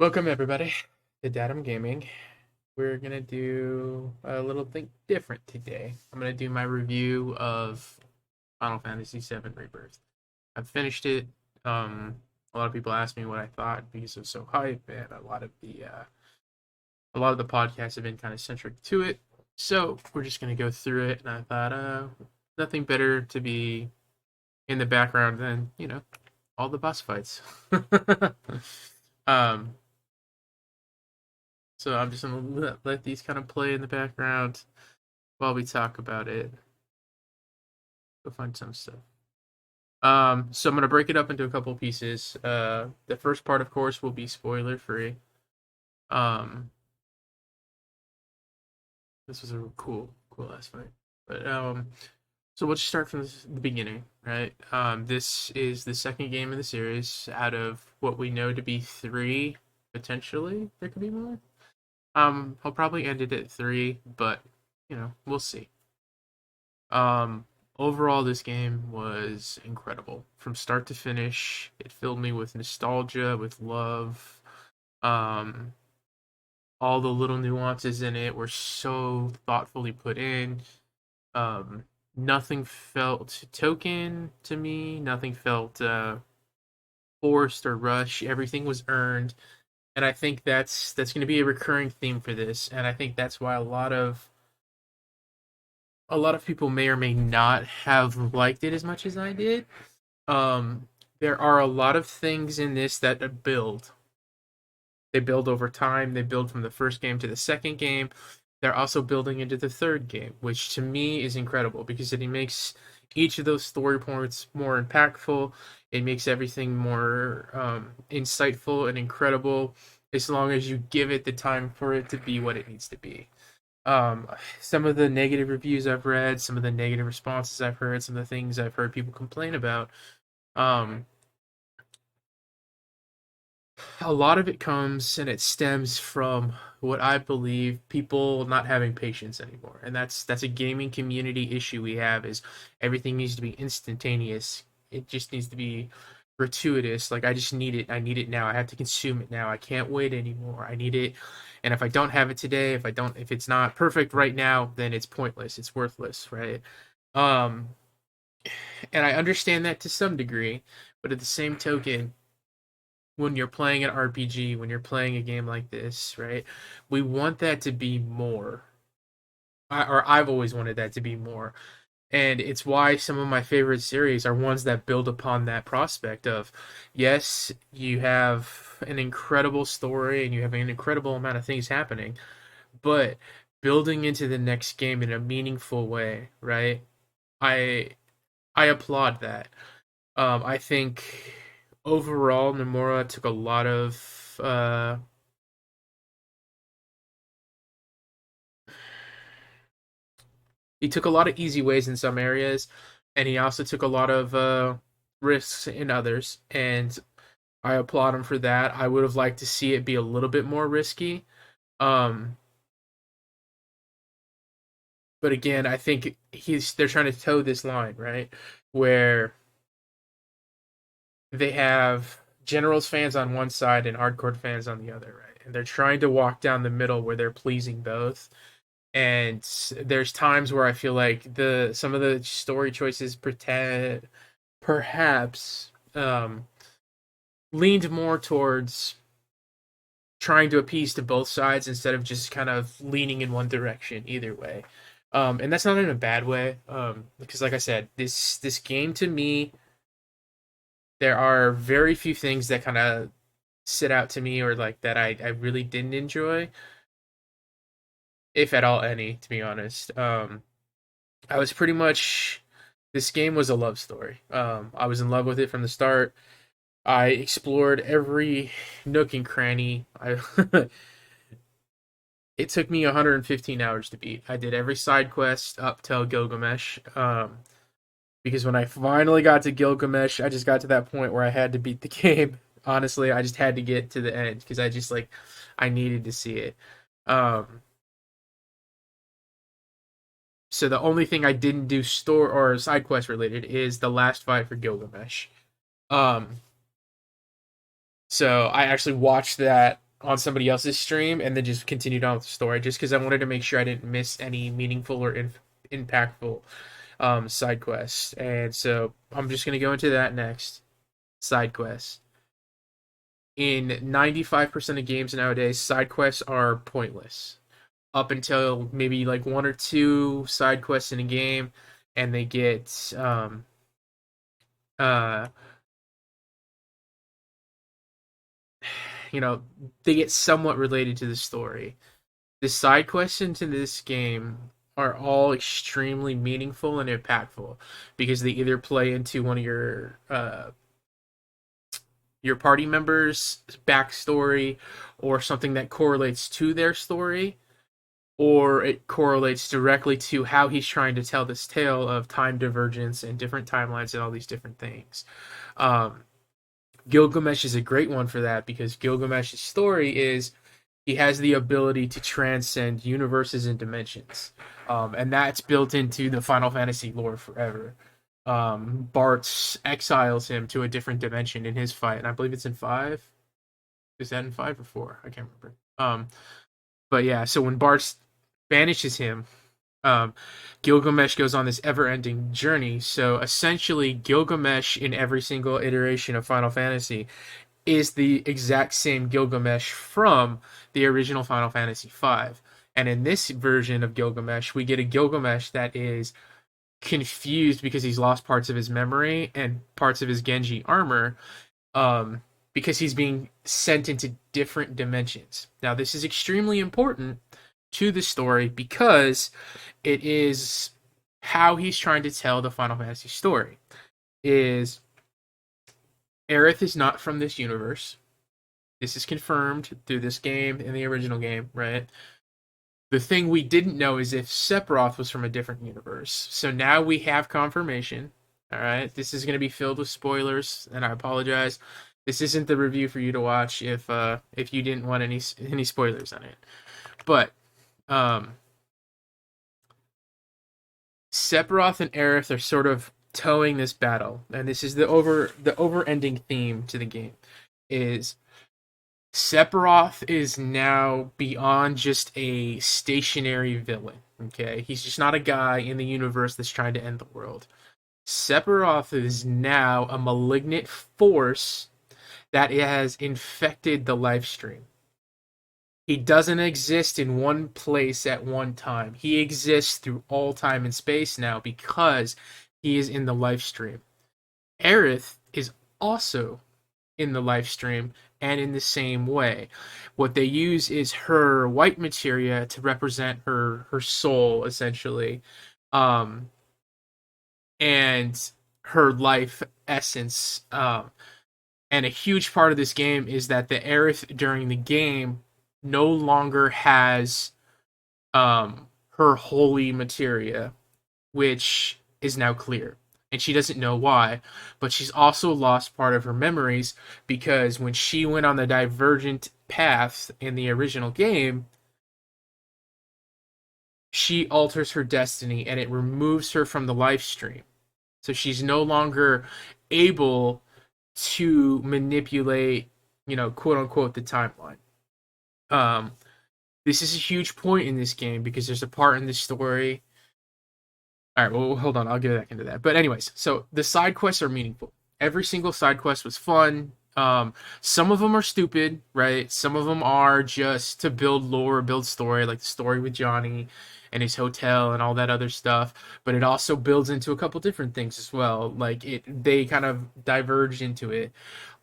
Welcome everybody to Dadam Gaming. We're gonna do a little thing different today. I'm gonna do my review of Final Fantasy VII Rebirth. I've finished it. A lot of people asked me what I thought because it was so hype, and a lot of the podcasts have been kind of centric to it. So we're just gonna go through it, and I thought, nothing better to be in the background than all the boss fights. um, So I'm just gonna let these kind of play in the background while we talk about it. Go find some stuff. So I'm gonna break it up into a couple pieces. The first part, of course, will be spoiler free. Um, this was a cool last fight. But so we'll just start from the beginning, right? This is the second game in the series out of what we know to be three. Potentially, there could be more. I'll probably end it at three, but we'll see. Um, Overall, this game was incredible from start to finish. It filled me with nostalgia, with love. Um, all the little nuances in it were so thoughtfully put in. Um, Nothing felt token to me. Nothing felt forced or rushed. Everything was earned, and I think that's going to be a recurring theme for this. And I think that's why a lot of people may or may not have liked it as much as I did. There are a lot of things in this that build. They build over time. They build from the first game to the second game. They're also building into the third game, which to me is incredible because it makes each of those story points more impactful. It makes everything more insightful and incredible as long as you give it the time for it to be what it needs to be. Um, some of the negative reviews I've read, some of the negative responses I've heard, some of the things I've heard people complain about, um, a lot of it comes and it stems from what I believe people not having patience anymore. And that's a gaming community issue we have is everything needs to be instantaneous. It just needs to be gratuitous. Like I just need it. I need it now. I have to consume it now. I can't wait anymore. I need it. And if I don't have it today, if it's not perfect right now, then it's pointless. It's worthless, right? Um and I understand that to some degree, but at the same token, when you're playing an RPG, when you're playing a game like this, right? We want that to be more. Or I've always wanted that to be more. And it's why some of my favorite series are ones that build upon that prospect of, yes, you have an incredible story and you have an incredible amount of things happening, but building into the next game in a meaningful way, right? I I applaud that. I think overall Nomura took a lot of he took a lot of easy ways in some areas, and he also took a lot of risks in others. And I applaud him for that. I would have liked to see it be a little bit more risky. Um, but again, I think they're trying to toe this line, right? Where they have Generals fans on one side and hardcore fans on the other, right? And they're trying to walk down the middle where they're pleasing both. And there's times where I feel like the some of the story choices pretend perhaps leaned more towards trying to appease to both sides instead of just kind of leaning in one direction either way. And that's not in a bad way, because like I said, this game to me, there are very few things that kind of sit out to me or like that I really didn't enjoy, if at all any, to be honest. I was pretty much this game was a love story. I was in love with it from the start. I explored every nook and cranny. It took me 115 hours to beat. I did every side quest up till Gilgamesh. Because when I finally got to Gilgamesh, I just got to that point where I had to beat the game. Honestly, I just had to get to the end because I needed to see it. Um, so the only thing I didn't do store or side quest related is the last fight for Gilgamesh. Um, so I actually watched that. on somebody else's stream and then just continued on with the story, just because I wanted to make sure I didn't miss any meaningful or impactful side quests. And so I'm just gonna go into that next. Side quests. In 95% of games nowadays, side quests are pointless up until maybe like one or two side quests in a game, and they get uh you know, they get somewhat related to the story. The side questions in this game are all extremely meaningful and impactful because they either play into one of your party members' backstory or something that correlates to their story, or it correlates directly to how he's trying to tell this tale of time divergence and different timelines and all these different things. Um, Gilgamesh is a great one for that because Gilgamesh's story is he has the ability to transcend universes and dimensions, and that's built into the Final Fantasy lore forever. Bart exiles him to a different dimension in his fight, and I believe it's in five. Is that in five or four? I can't remember. But yeah, so when Bart banishes him, um, Gilgamesh goes on this ever-ending journey. So essentially, Gilgamesh in every single iteration of Final Fantasy is the exact same Gilgamesh from the original Final Fantasy V. And in this version of Gilgamesh, we get a Gilgamesh that is confused because he's lost parts of his memory and parts of his Genji armor, because he's being sent into different dimensions. Now, this is extremely important to the story because it is how he's trying to tell the Final Fantasy story. Is Aerith is not from this universe. This is confirmed through this game and the original game, right? The thing we didn't know is if Sephiroth was from a different universe. So now we have confirmation. All right, this is going to be filled with spoilers, and I apologize. This isn't the review for you to watch if you didn't want any spoilers on it. But Sephiroth and Aerith are sort of towing this battle, and this is the over-ending theme to the game. Is Sephiroth is now beyond just a stationary villain. Okay, he's just not a guy in the universe that's trying to end the world. Sephiroth is now a malignant force that has infected the live stream. He doesn't exist in one place at one time. He exists through all time and space now because he is in the live stream. Aerith is also in the live stream and in the same way. What they use is her white materia to represent her soul, essentially, and her life essence. And a huge part of this game is that the Aerith during the game no longer has her holy materia, which is now clear. And she doesn't know why, but she's also lost part of her memories because when she went on the divergent path in the original game, she alters her destiny and it removes her from the live stream. So she's no longer able to manipulate, quote unquote, the timeline. This is a huge point in this game because there's a part in the story. All right, well, hold on. I'll get back into that. But anyways, so the side quests are meaningful. Every single side quest was fun. Some of them are stupid, right? Some of them are just to build lore, build story, like the story with Johnny and his hotel and all that other stuff. But it also builds into a couple different things as well. Like they kind of diverge into it.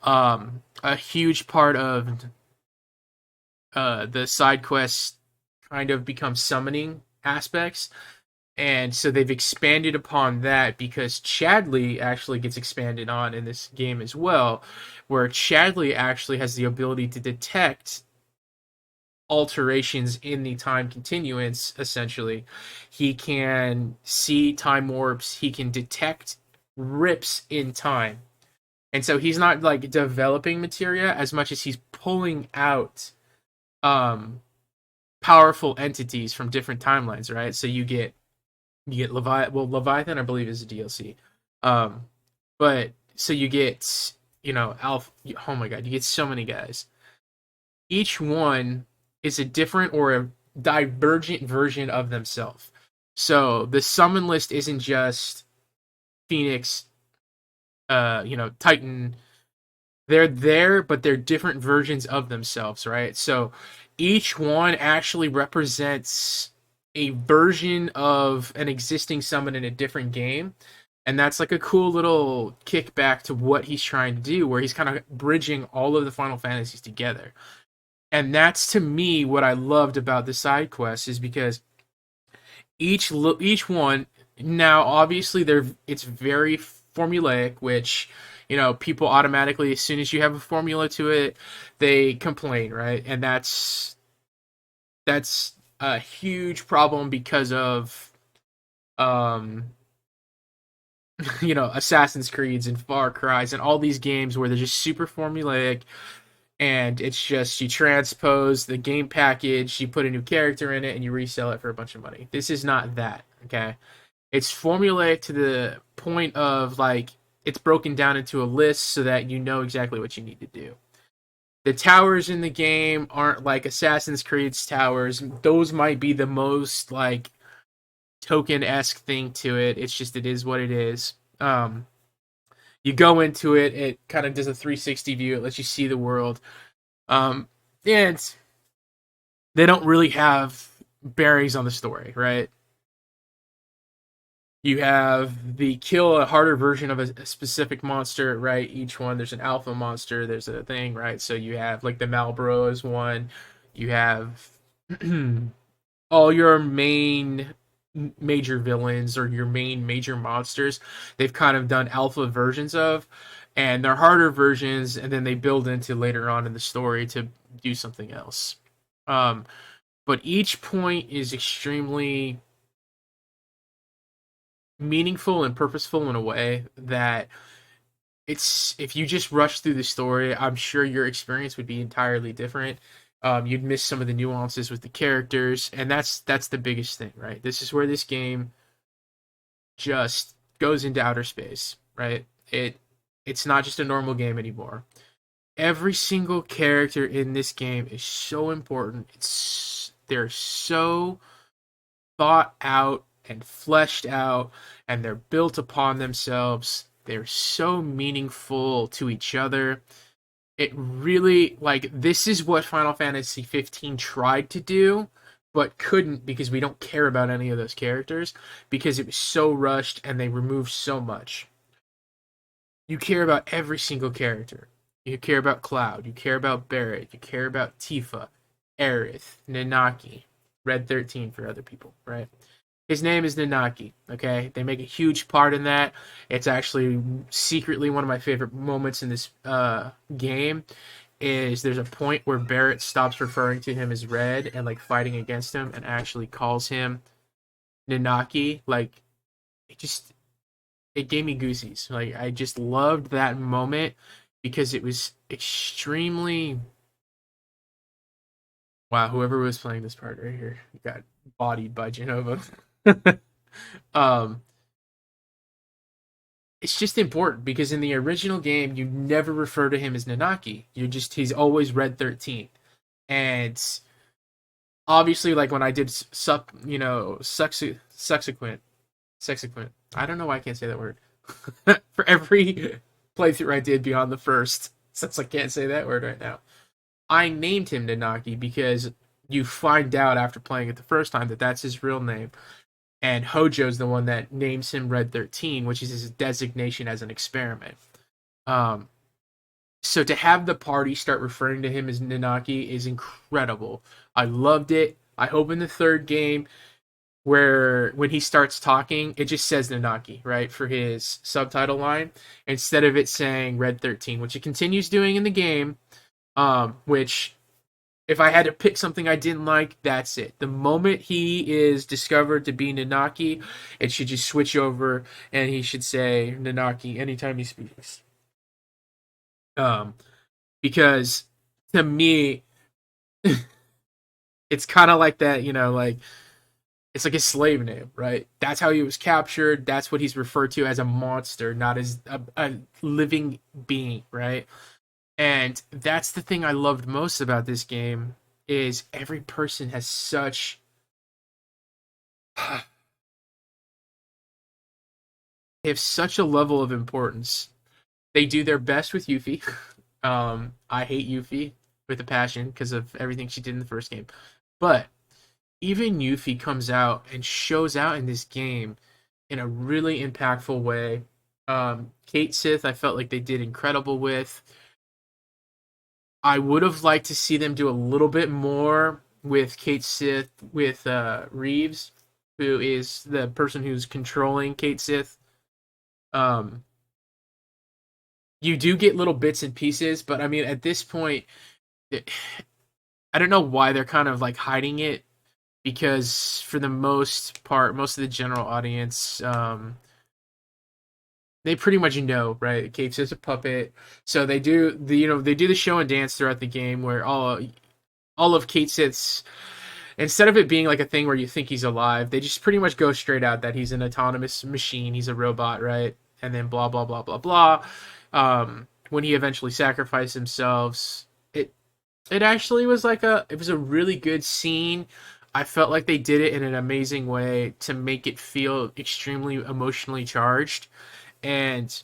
A huge part of the side quests kind of become summoning aspects. And so they've expanded upon that because Chadley actually gets expanded on in this game as well, where Chadley actually has the ability to detect alterations in the time continuance, essentially. He can see time warps, he can detect rips in time. And so he's not like developing materia as much as he's pulling out powerful entities from different timelines, right? So you get Leviathan. Well, Leviathan, I believe, is a DLC. But so you get, Alpha. Oh my god, you get so many guys. each one is a different or a divergent version of themselves. So the summon list isn't just Phoenix, Titan. They're there, but they're different versions of themselves, right? So each one actually represents a version of an existing summon in a different game. And that's like a cool little kickback to what he's trying to do, where he's kind of bridging all of the Final Fantasies together. And that's to me what I loved about the side quests is because each one now obviously they're it's very formulaic, which people automatically as soon as you have a formula to it they complain, right? And that's a huge problem because of um Assassin's Creeds and Far Cry's and all these games where they're just super formulaic, and it's just you transpose the game package, you put a new character in it, and you resell it for a bunch of money. This is not that, okay? It's formulaic to the point of like it's broken down into a list so that you know exactly what you need to do. The towers in the game aren't like Assassin's Creed's towers. Those might be the most like token-esque thing to it. It's just it is what it is. You go into it, it kind of does a 360 view. It lets you see the world. And they don't really have bearings on the story, right? You have the kill a harder version of a specific monster, right? Each one, there's an alpha monster, there's a thing, right? So you have like the Malboro is one. You have all your main major villains or your main major monsters. They've kind of done alpha versions of, and they're harder versions, and then they build into later on in the story to do something else. Um, but each point is extremely meaningful and purposeful in a way that it's if you just rush through the story, I'm sure your experience would be entirely different. You'd miss some of the nuances with the characters, and that's the biggest thing, right? This is where this game just goes into outer space, right? It's not just a normal game anymore. Every single character in this game is so important. They're so thought out and fleshed out, and they're built upon themselves. They're so meaningful to each other. It really like this is what Final Fantasy 15 tried to do but couldn't because we don't care about any of those characters because it was so rushed and they removed so much. You care about every single character. You care about Cloud, you care about Barrett, you care about Tifa, Aerith, Nanaki, Red 13 for other people, right? His name is Nanaki, okay? They make a huge part in that. It's actually secretly one of my favorite moments in this game is there's a point where Barrett stops referring to him as Red and like fighting against him and actually calls him Nanaki. Like it gave me goosies. Like I just loved that moment because it was extremely wow, whoever was playing this part right here got bodied by Genova. um, it's just important because in the original game, you never refer to him as Nanaki. He's always Red 13. And obviously, like when I did subsequent, I don't know why I can't say that word. For every playthrough I did beyond the first, since I can't say that word right now, I named him Nanaki because you find out after playing it the first time that that's his real name. And Hojo's the one that names him Red 13, which is his designation as an experiment. Um, so to have the party start referring to him as Nanaki is incredible. I loved it. I hope in the third game, where when he starts talking, it just says Nanaki, right, for his subtitle line, instead of it saying Red 13, which it continues doing in the game, which if I had to pick something I didn't like, that's it. The moment he is discovered to be Nanaki, it should just switch over and he should say Nanaki anytime he speaks. Um, because to me, it's kind of like that, like it's like his slave name, right? That's how he was captured. That's what he's referred to as a monster, not as a living being, right? And that's the thing I loved most about this game is every person has such they have such a level of importance. They do their best with Yuffie. I hate Yuffie with a passion because of everything she did in the first game. But even Yuffie comes out and shows out in this game in a really impactful way. Kate Sith, I felt like they did incredible with. I would have liked to see them do a little bit more with Kate Sith, with Reeves, who is the person who's controlling Kate Sith. Um, you do get little bits and pieces, but I mean, at this point, it, I don't know why they're kind of like hiding it because for the most part, most of the general audience, they pretty much know, right? Cape's is a puppet, so they do the they do the show and dance throughout the game where all of Kate Sith's instead of it being like a thing where you think he's alive, they just pretty much go straight out that he's an autonomous machine, he's a robot, right? And then blah blah blah blah blah. When he eventually sacrificed himself, it it actually was like it was a really good scene. I felt like they did it in an amazing way to make it feel extremely emotionally charged. And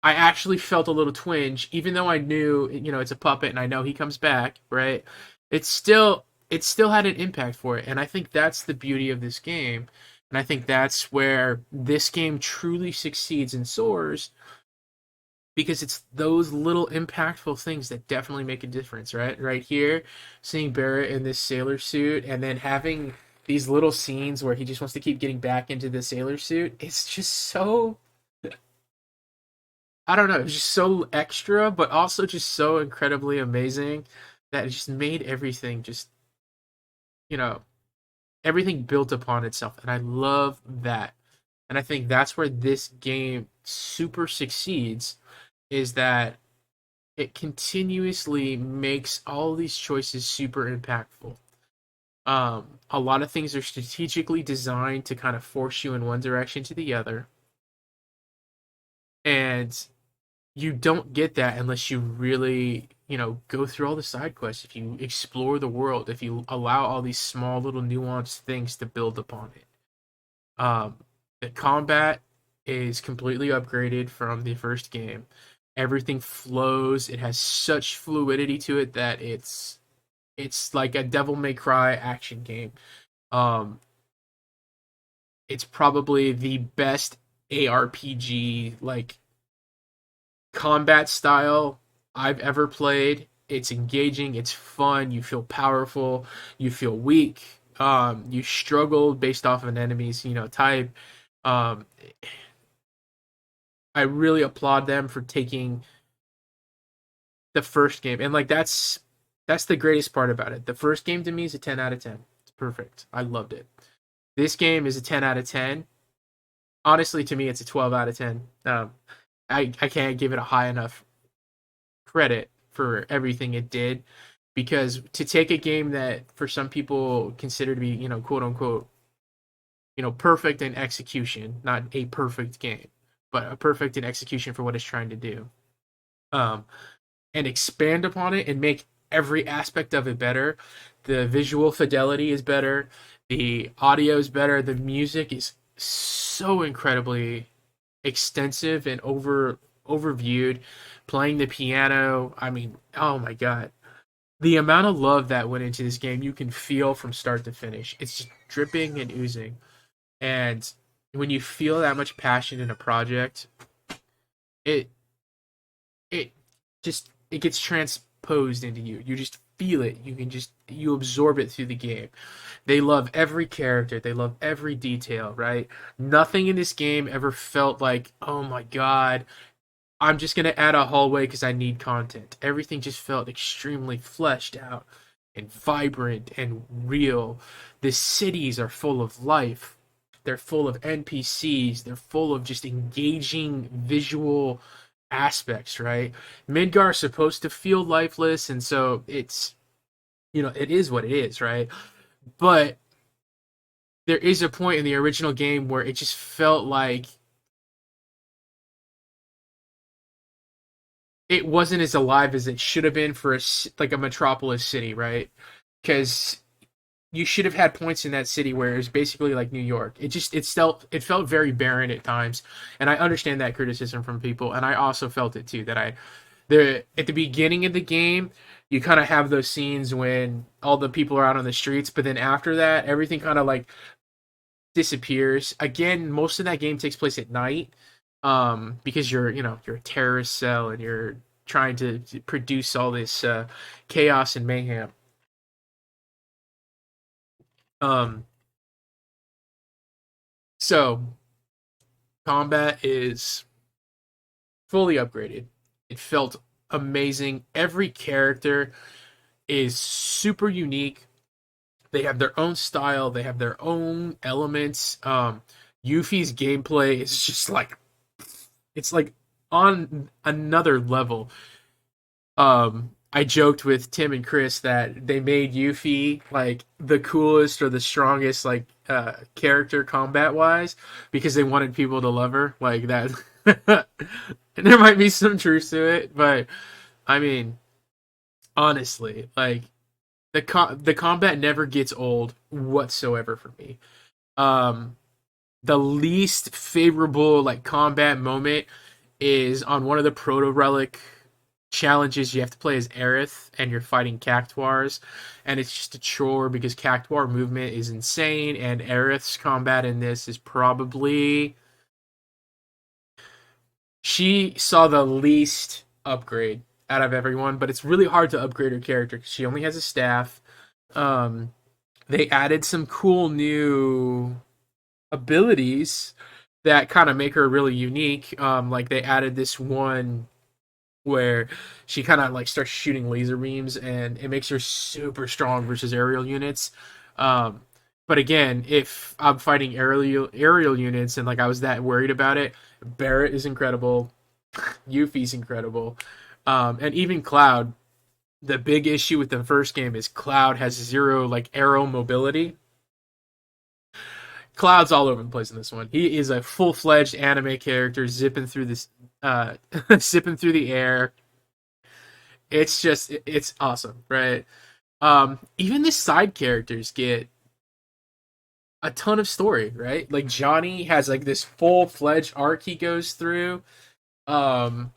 I actually felt a little twinge, even though I knew, it's a puppet and I know he comes back, right? It still had an impact for it, and I think that's the beauty of this game, and I think that's where this game truly succeeds and soars because it's those little impactful things that definitely make a difference, right? Right here, seeing Barrett in this sailor suit, and then having these little scenes where he just wants to keep getting back into the sailor suit. It's just so I don't know, it's just so extra, but also just so incredibly amazing that it just made everything just, you know, everything built upon itself. And I love that. And I think that's where this game super succeeds is that it continuously makes all these choices super impactful. A lot of things are strategically designed to kind of force you in one direction to the other. And you don't get that unless you really, go through all the side quests. If you explore the world, if you allow all these small little nuanced things to build upon it. The combat is completely upgraded from the first game. Everything flows. It has such fluidity to it that it's like a Devil May Cry action game. Um, it's probably the best ARPG like combat style I've ever played. It's engaging, it's fun, you feel powerful, you feel weak, you struggle based off of an enemy's, type. Um, I really applaud them for taking the first game and like that's the greatest part about it. The first game to me is a 10 out of 10. It's perfect. I loved it. This game is a 10 out of 10. Honestly, to me, it's a 12 out of 10. I can't give it a high enough credit for everything it did because to take a game that for some people consider to be quote unquote perfect in execution, not a perfect game but a perfect in execution for what it's trying to do, um and expand upon it and make every aspect of it better. The visual fidelity is better, the audio is better, the music is so incredibly extensive and overviewed. Playing the piano, I mean, oh my god, the amount of love that went into this game, you can feel from start to finish. It's just dripping and oozing. And when you feel that much passion in a project, it it it gets transposed into you. You just feel it. You absorb it through the game. They love every character. They love every detail, right? Nothing in this game ever felt like, "Oh my god, I'm just gonna add a hallway because I need content." Everything just felt extremely fleshed out and vibrant and real. The cities are full of life. They're full of NPCs. They're full of just engaging visual aspects, right? Midgar is supposed to feel lifeless, and so it is what it is, right? But there is a point in the original game where it just felt like it wasn't as alive as it should have been for like a metropolis city, right? Because you should have had points in that city where it was basically like New York. It felt very barren at times, and I understand that criticism from people, and I also felt it too. That I the at the beginning of the game, you kind of have those scenes when all the people are out on the streets, but then after that, everything kind of like disappears. Again, most of that game takes place at night, because you're a terrorist cell and you're trying to produce all this chaos and mayhem. Um, so combat is fully upgraded. It felt amazing. Every character is super unique. They have their own style. They have their own elements. Yuffie's gameplay is just like it's like on another level. I joked with Tim and Chris that they made Yuffie like the coolest or the strongest like character combat wise because they wanted people to love her like that. And there might be some truth to it, but I mean, honestly, like the combat never gets old whatsoever for me. Um, the least favorable like combat moment is on one of the proto relic challenges. You have to play as Aerith and you're fighting cactuars, and it's just a chore because cactuar movement is insane, and Aerith's combat in this is probably she saw the least upgrade out of everyone, but it's really hard to upgrade her character because she only has a staff. Um, they added some cool new abilities that kind of make her really unique. Like they added this one where she kind of like starts shooting laser beams, and it makes her super strong versus aerial units. Um, but again, if I'm fighting aerial units and like I was that worried about it, Barrett is incredible, Yuffie's incredible, and even Cloud. The big issue with the first game is Cloud has zero like arrow mobility. Cloud's all over the place in this one. He is a full fledged anime character, zipping through this, zipping through the air. It's awesome, right? Even the side characters get a ton of story, right? Like Johnny has like this full fledged arc he goes through, um,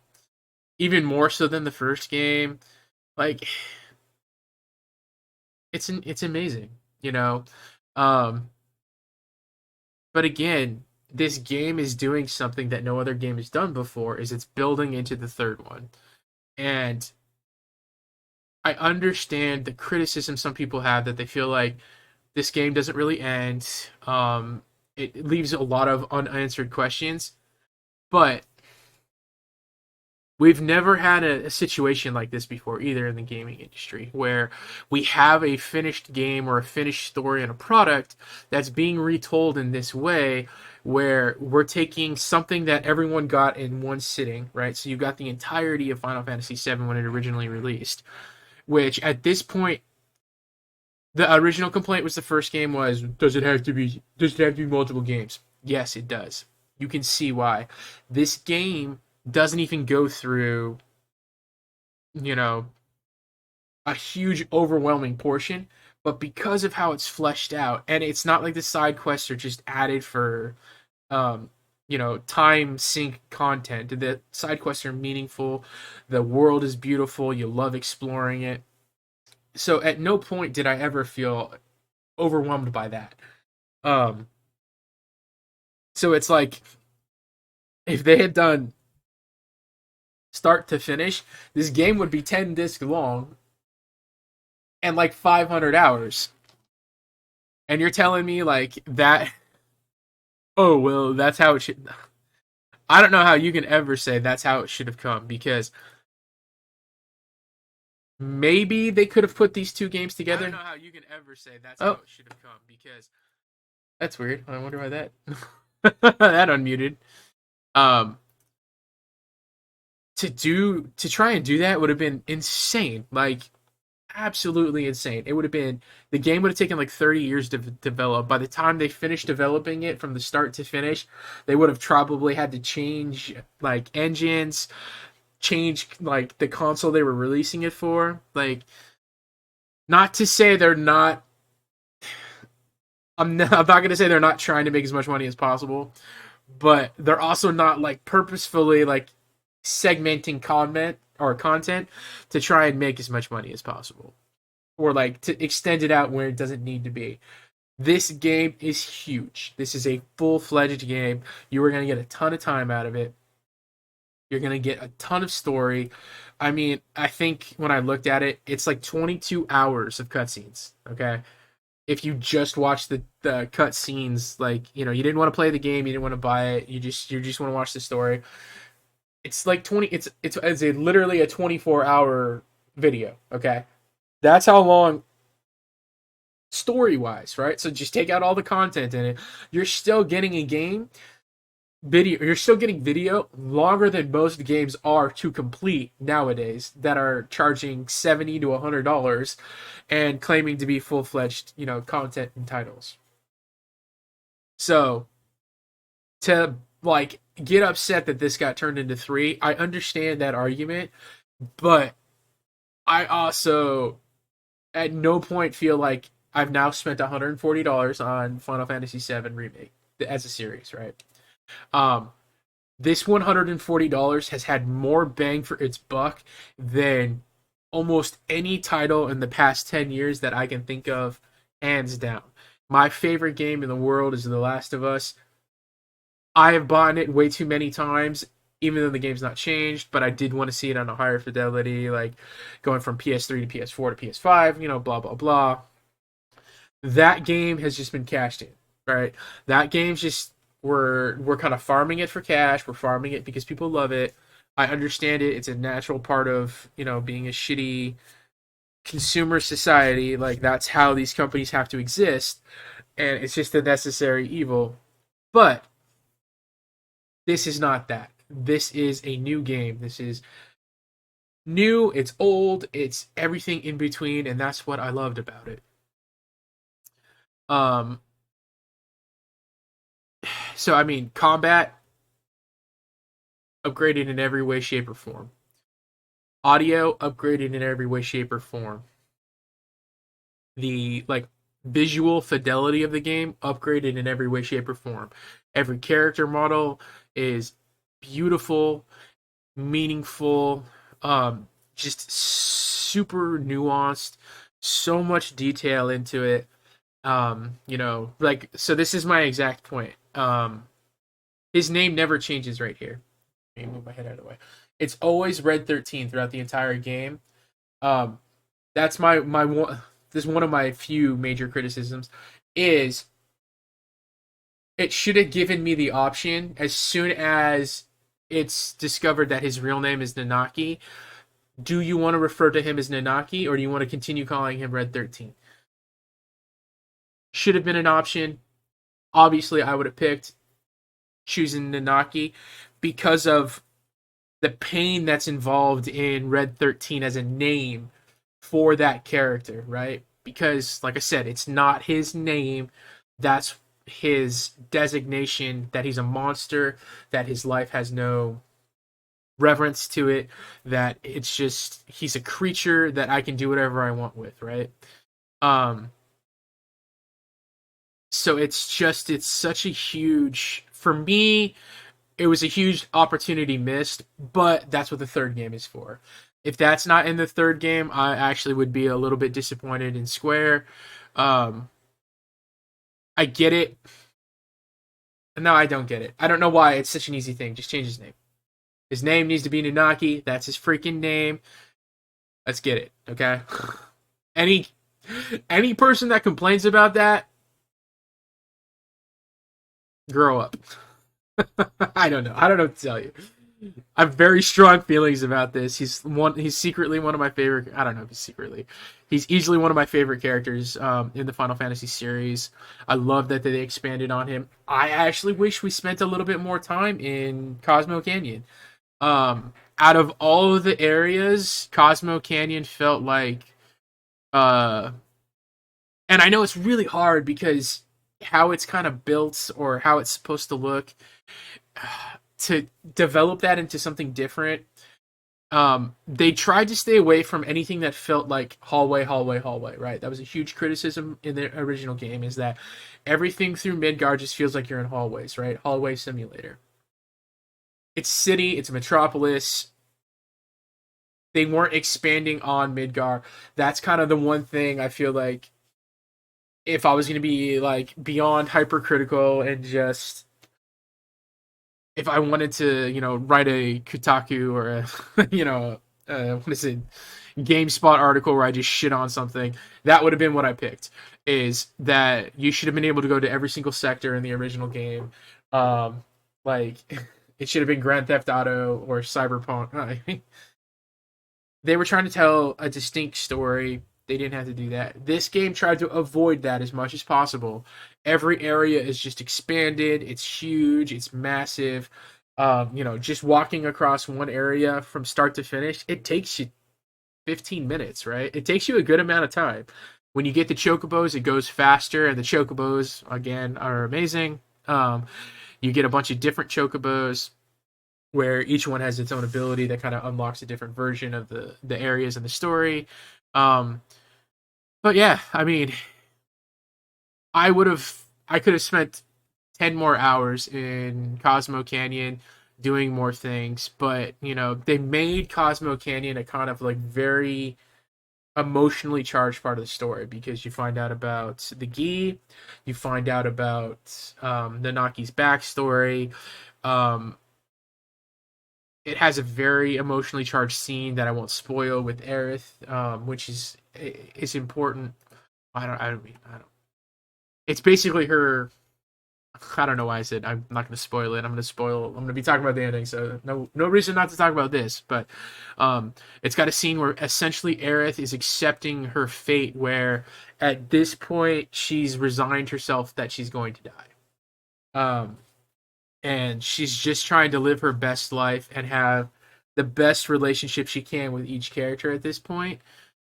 even more so than the first game. Like it's amazing, you know. Um, but again, this game is doing something that no other game has done before. Is it's building into the third one, and I understand the criticism some people have that they feel like this game doesn't really end. It leaves a lot of unanswered questions, but we've never had a situation like this before either in the gaming industry where we have a finished game or a finished story and a product that's being retold in this way where we're taking something that everyone got in one sitting, right? So you got the entirety of Final Fantasy VII when it originally released, which at this point the original complaint was the first game was does it have to be multiple games? Yes, it does. You can see why. This game doesn't even go through, you know, a huge overwhelming portion, but because of how it's fleshed out, and it's not like the side quests are just added for um time sink content. The side quests are meaningful, the world is beautiful, you love exploring it. So at no point did I ever feel overwhelmed by that. Um, so it's like if they had done start to finish, this game would be 10 discs long and like 500 hours. And you're telling me like that? Oh well, that's how it should. I don't know how you can ever say that's how it should have come because maybe they could have put these two games together. I don't know how you can ever say that's how it should have come because that's weird. I wonder why that that unmuted. Um, to try and do that would have been insane. Like absolutely insane. It would have been the game would have taken like 30 years to develop. By the time they finished developing it from the start to finish, they would have probably had to change like engines. change like the console they were releasing it for. Like, not to say they're not. I'm not gonna say they're not trying to make as much money as possible, but they're also not like purposefully like segmenting content to try and make as much money as possible, or like to extend it out where it doesn't need to be. This game is huge. This is a full-fledged game. You are going to get a ton of time out of it. You're going to get a ton of story. I mean, I think when I looked at it, it's like 22 hours of cutscenes, okay? If you just watch the cutscenes, like, you know, you didn't want to play the game, you didn't want to buy it, you just want to watch the story. It's like 20 it's a literally a 24-hour video, okay? That's how long story wise, right? So just take out all the content in it. You're still getting a game video. You're still getting video longer than most games are to complete nowadays that are charging $70 to $100 and claiming to be full fledged, you know, content and titles. So to like get upset that this got turned into three, I understand that argument, but I also at no point feel like I've now spent $140 on Final Fantasy VII Remake as a series, right? Um, this $140 has had more bang for its buck than almost any title in the past 10 years that I can think of, hands down. My favorite game in the world is The Last of Us. I have bought it way too many times, even though the game's not changed, but I did want to see it on a higher fidelity, like going from PS3 to PS4 to PS5, you know, blah, blah, blah. That game has just been cashed in, right? That game's just we're kind of farming it for cash. We're farming it because people love it. I understand it. It's a natural part of, you know, being a shitty consumer society. Like that's how these companies have to exist, and it's just a necessary evil. But this is not that. This is a new game. This is new, it's old, it's everything in between, and that's what I loved about it. Um so I mean, combat upgraded in every way, shape, or form. Audio upgraded in every way, shape, or form. The like visual fidelity of the game upgraded in every way, shape, or form. Every character model is beautiful, meaningful, just super nuanced, so much detail into it. You know, like so this is my exact point. His name never changes right here. Let me move my head out of the way. It's always Red 13 throughout the entire game. Um, that's my one. This is one of my few major criticisms. Is it should have given me the option as soon as it's discovered that his real name is Nanaki. Do you want to refer to him as Nanaki, or do you want to continue calling him Red 13? Should have been an option. Obviously, I would have picked choosing Nanaki because of the pain that's involved in Red 13 as a name for that character, right? Because, like I said, it's not his name. That's his designation, that he's a monster, that his life has no reverence to it, that it's just, he's a creature that I can do whatever I want with, right? Um, so it's such a huge, for me, it was a huge opportunity missed, but that's what the third game is for. If that's not in the third game, I actually would be a little bit disappointed in Square. Um, I get it. No, I don't get it. I don't know why it's such an easy thing. Just change his name. His name needs to be Nunaki. That's his freaking name. Let's get it, okay? Any any person that complains about that, grow up. I don't know. I don't know what to tell you. I have very strong feelings about this. He's secretly one of my favorite. I don't know if he's secretly. He's easily one of my favorite characters in the Final Fantasy series. I love that they expanded on him. I actually wish we spent a little bit more time in Cosmo Canyon. Out of all of the areas, Cosmo Canyon felt like, and I know it's really hard because how it's kind of built or how it's supposed to look, to develop that into something different. They tried to stay away from anything that felt like hallway, hallway, hallway, right? That was a huge criticism in the original game, is that everything through Midgard just feels like you're in hallways, right? Hallway simulator. It's city, it's a metropolis. They weren't expanding on Midgard. That's kind of the one thing I feel like, if I was going to be like beyond hypercritical and just, if I wanted to, write a Kotaku or a, what is it, GameSpot article where I just shit on something, that would have been what I picked. Is that you should have been able to go to every single sector in the original game. Like, it should have been Grand Theft Auto or Cyberpunk. They were trying to tell a distinct story. They didn't have to do that. This game tried to avoid that as much as possible. Every area is just expanded. It's huge. It's massive. Just walking across one area from start to finish, it takes you 15 minutes, right? It takes you a good amount of time. When you get the chocobos, it goes faster, and the chocobos, again, are amazing. You get a bunch of different chocobos where each one has its own ability that kind of unlocks a different version of the areas in the story. Um, but yeah, I mean, I could have spent 10 more hours in Cosmo Canyon doing more things, but they made Cosmo Canyon a kind of like very emotionally charged part of the story, because you find out about the Gi, you find out about Nanaki's backstory. Um, it has a very emotionally charged scene that I won't spoil with Aerith, which is important. I don't. It's basically her. I don't know why I said I'm not going to spoil it. I'm going to be talking about the ending, so no reason not to talk about this. But it's got a scene where essentially Aerith is accepting her fate, where at this point she's resigned herself that she's going to die. And she's just trying to live her best life and have the best relationship she can with each character at this point.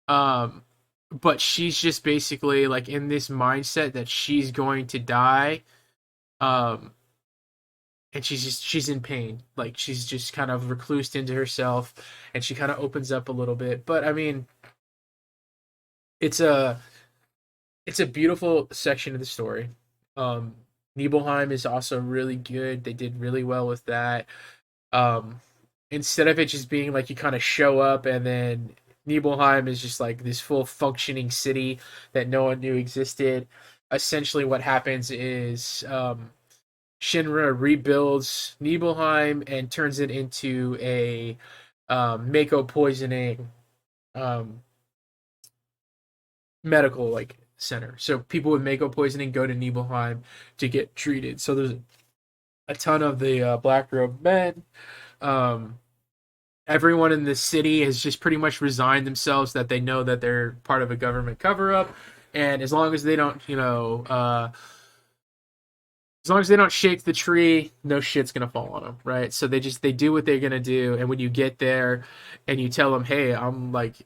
Um, but she's just basically like in this mindset that she's going to die. Um, and she's in pain. Like, she's just kind of reclused into herself, and she kind of opens up a little bit. But I mean, it's a it's a beautiful section of the story. Um, Nibelheim is also really good. They did really well with that. Um, Instead of it just being like you kind of show up and then Nibelheim is just like this full functioning city that no one knew existed. Essentially, what happens is Shinra rebuilds Nibelheim and turns it into a Mako poisoning um, medical like center. So people with Mako poisoning go to Nibelheim to get treated. So there's a ton of the black robed men. Um, Everyone in the city has just pretty much resigned themselves that they know that they're part of a government cover up, and as long as they don't, as long as they don't shake the tree, no shit's gonna fall on them, right? So they do what they're gonna do, and when you get there, and you tell them, hey, I'm like,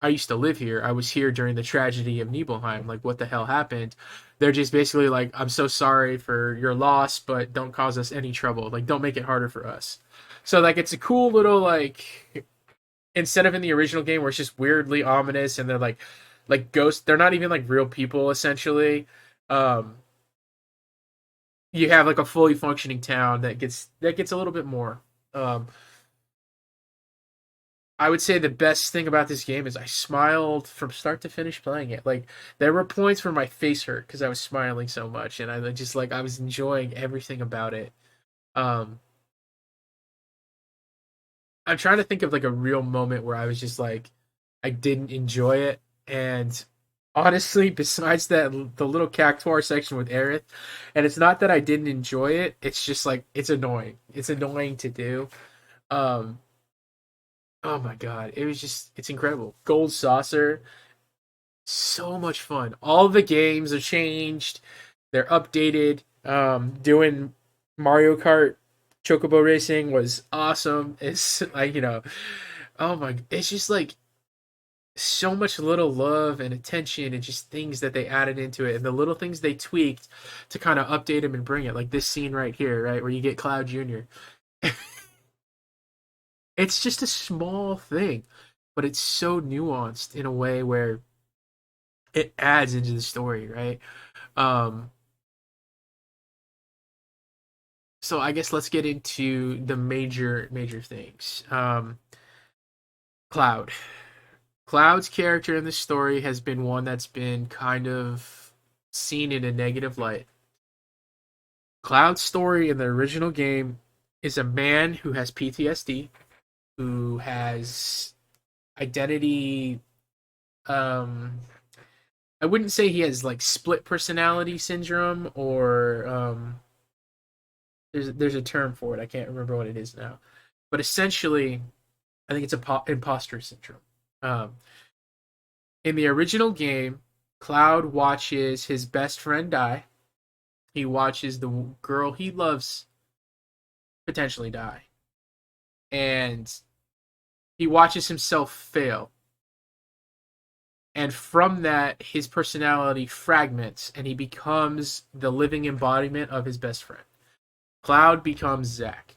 I used to live here. I was here during the tragedy of Nibelheim. Like, what the hell happened? They're just basically like, I'm so sorry for your loss, but don't cause us any trouble. Like, don't make it harder for us. So like, it's a cool little like, instead of in the original game where it's just weirdly ominous and they're like ghosts. They're not even like real people essentially. Um, you have like a fully functioning town that gets a little bit more. Um, I would say the best thing about this game is I smiled from start to finish playing it. Like, there were points where my face hurt because I was smiling so much, and I just like I was enjoying everything about it. Um, I'm trying to think of like a real moment where I was just like I didn't enjoy it, and honestly, besides that, the little cactuar section with Aerith, and it's not that I didn't enjoy it. It's just like it's annoying. It's annoying to do. Um, oh my god, it's incredible. Gold Saucer, so much fun. All the games are changed. They're updated. Doing Mario Kart Chocobo Racing was awesome. It's like, oh my, it's just like so much little love and attention and just things that they added into it, and the little things they tweaked to kind of update them and bring it. Like this scene right here, right, where you get Cloud Jr. It's just a small thing, but it's so nuanced in a way where it adds into the story, right? Um, so I guess let's get into the major things. Cloud. Cloud's character in the story has been one that's been kind of seen in a negative light. Cloud's story in the original game is a man who has PTSD, who has identity. Um, I wouldn't say he has like split personality syndrome, or there's a term for it. I can't remember what it is now, but essentially, I think it's imposter syndrome. Um, in the original game, Cloud watches his best friend die. He watches the girl he loves potentially die, and he watches himself fail. And from that, his personality fragments, and he becomes the living embodiment of his best friend. Cloud becomes Zack.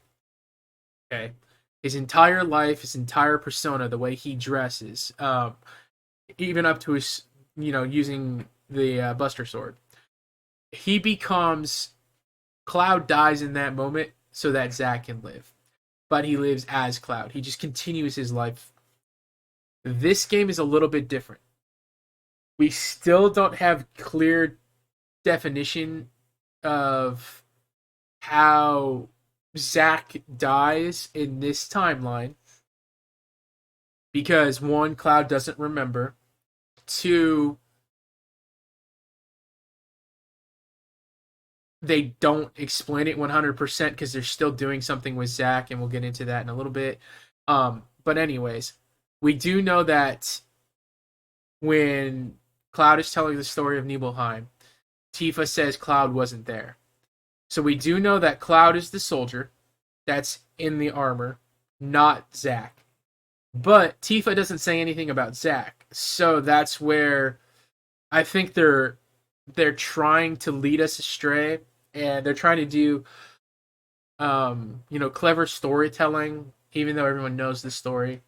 Okay, his entire life, his entire persona, the way he dresses, even up to his, using the Buster Sword, he becomes. Cloud dies in that moment so that Zack can live, but he lives as Cloud. He just continues his life. This game is a little bit different. We still don't have clear definition of how Zack dies in this timeline, because one, Cloud doesn't remember. Two, they don't explain it 100% because they're still doing something with Zack, and we'll get into that in a little bit. But anyways, we do know that when Cloud is telling the story of Nibelheim, Tifa says Cloud wasn't there. So we do know that Cloud is the soldier that's in the armor, not Zack. But Tifa doesn't say anything about Zack. So that's where I think they're trying to lead us astray, and they're trying to do clever storytelling, even though everyone knows the story.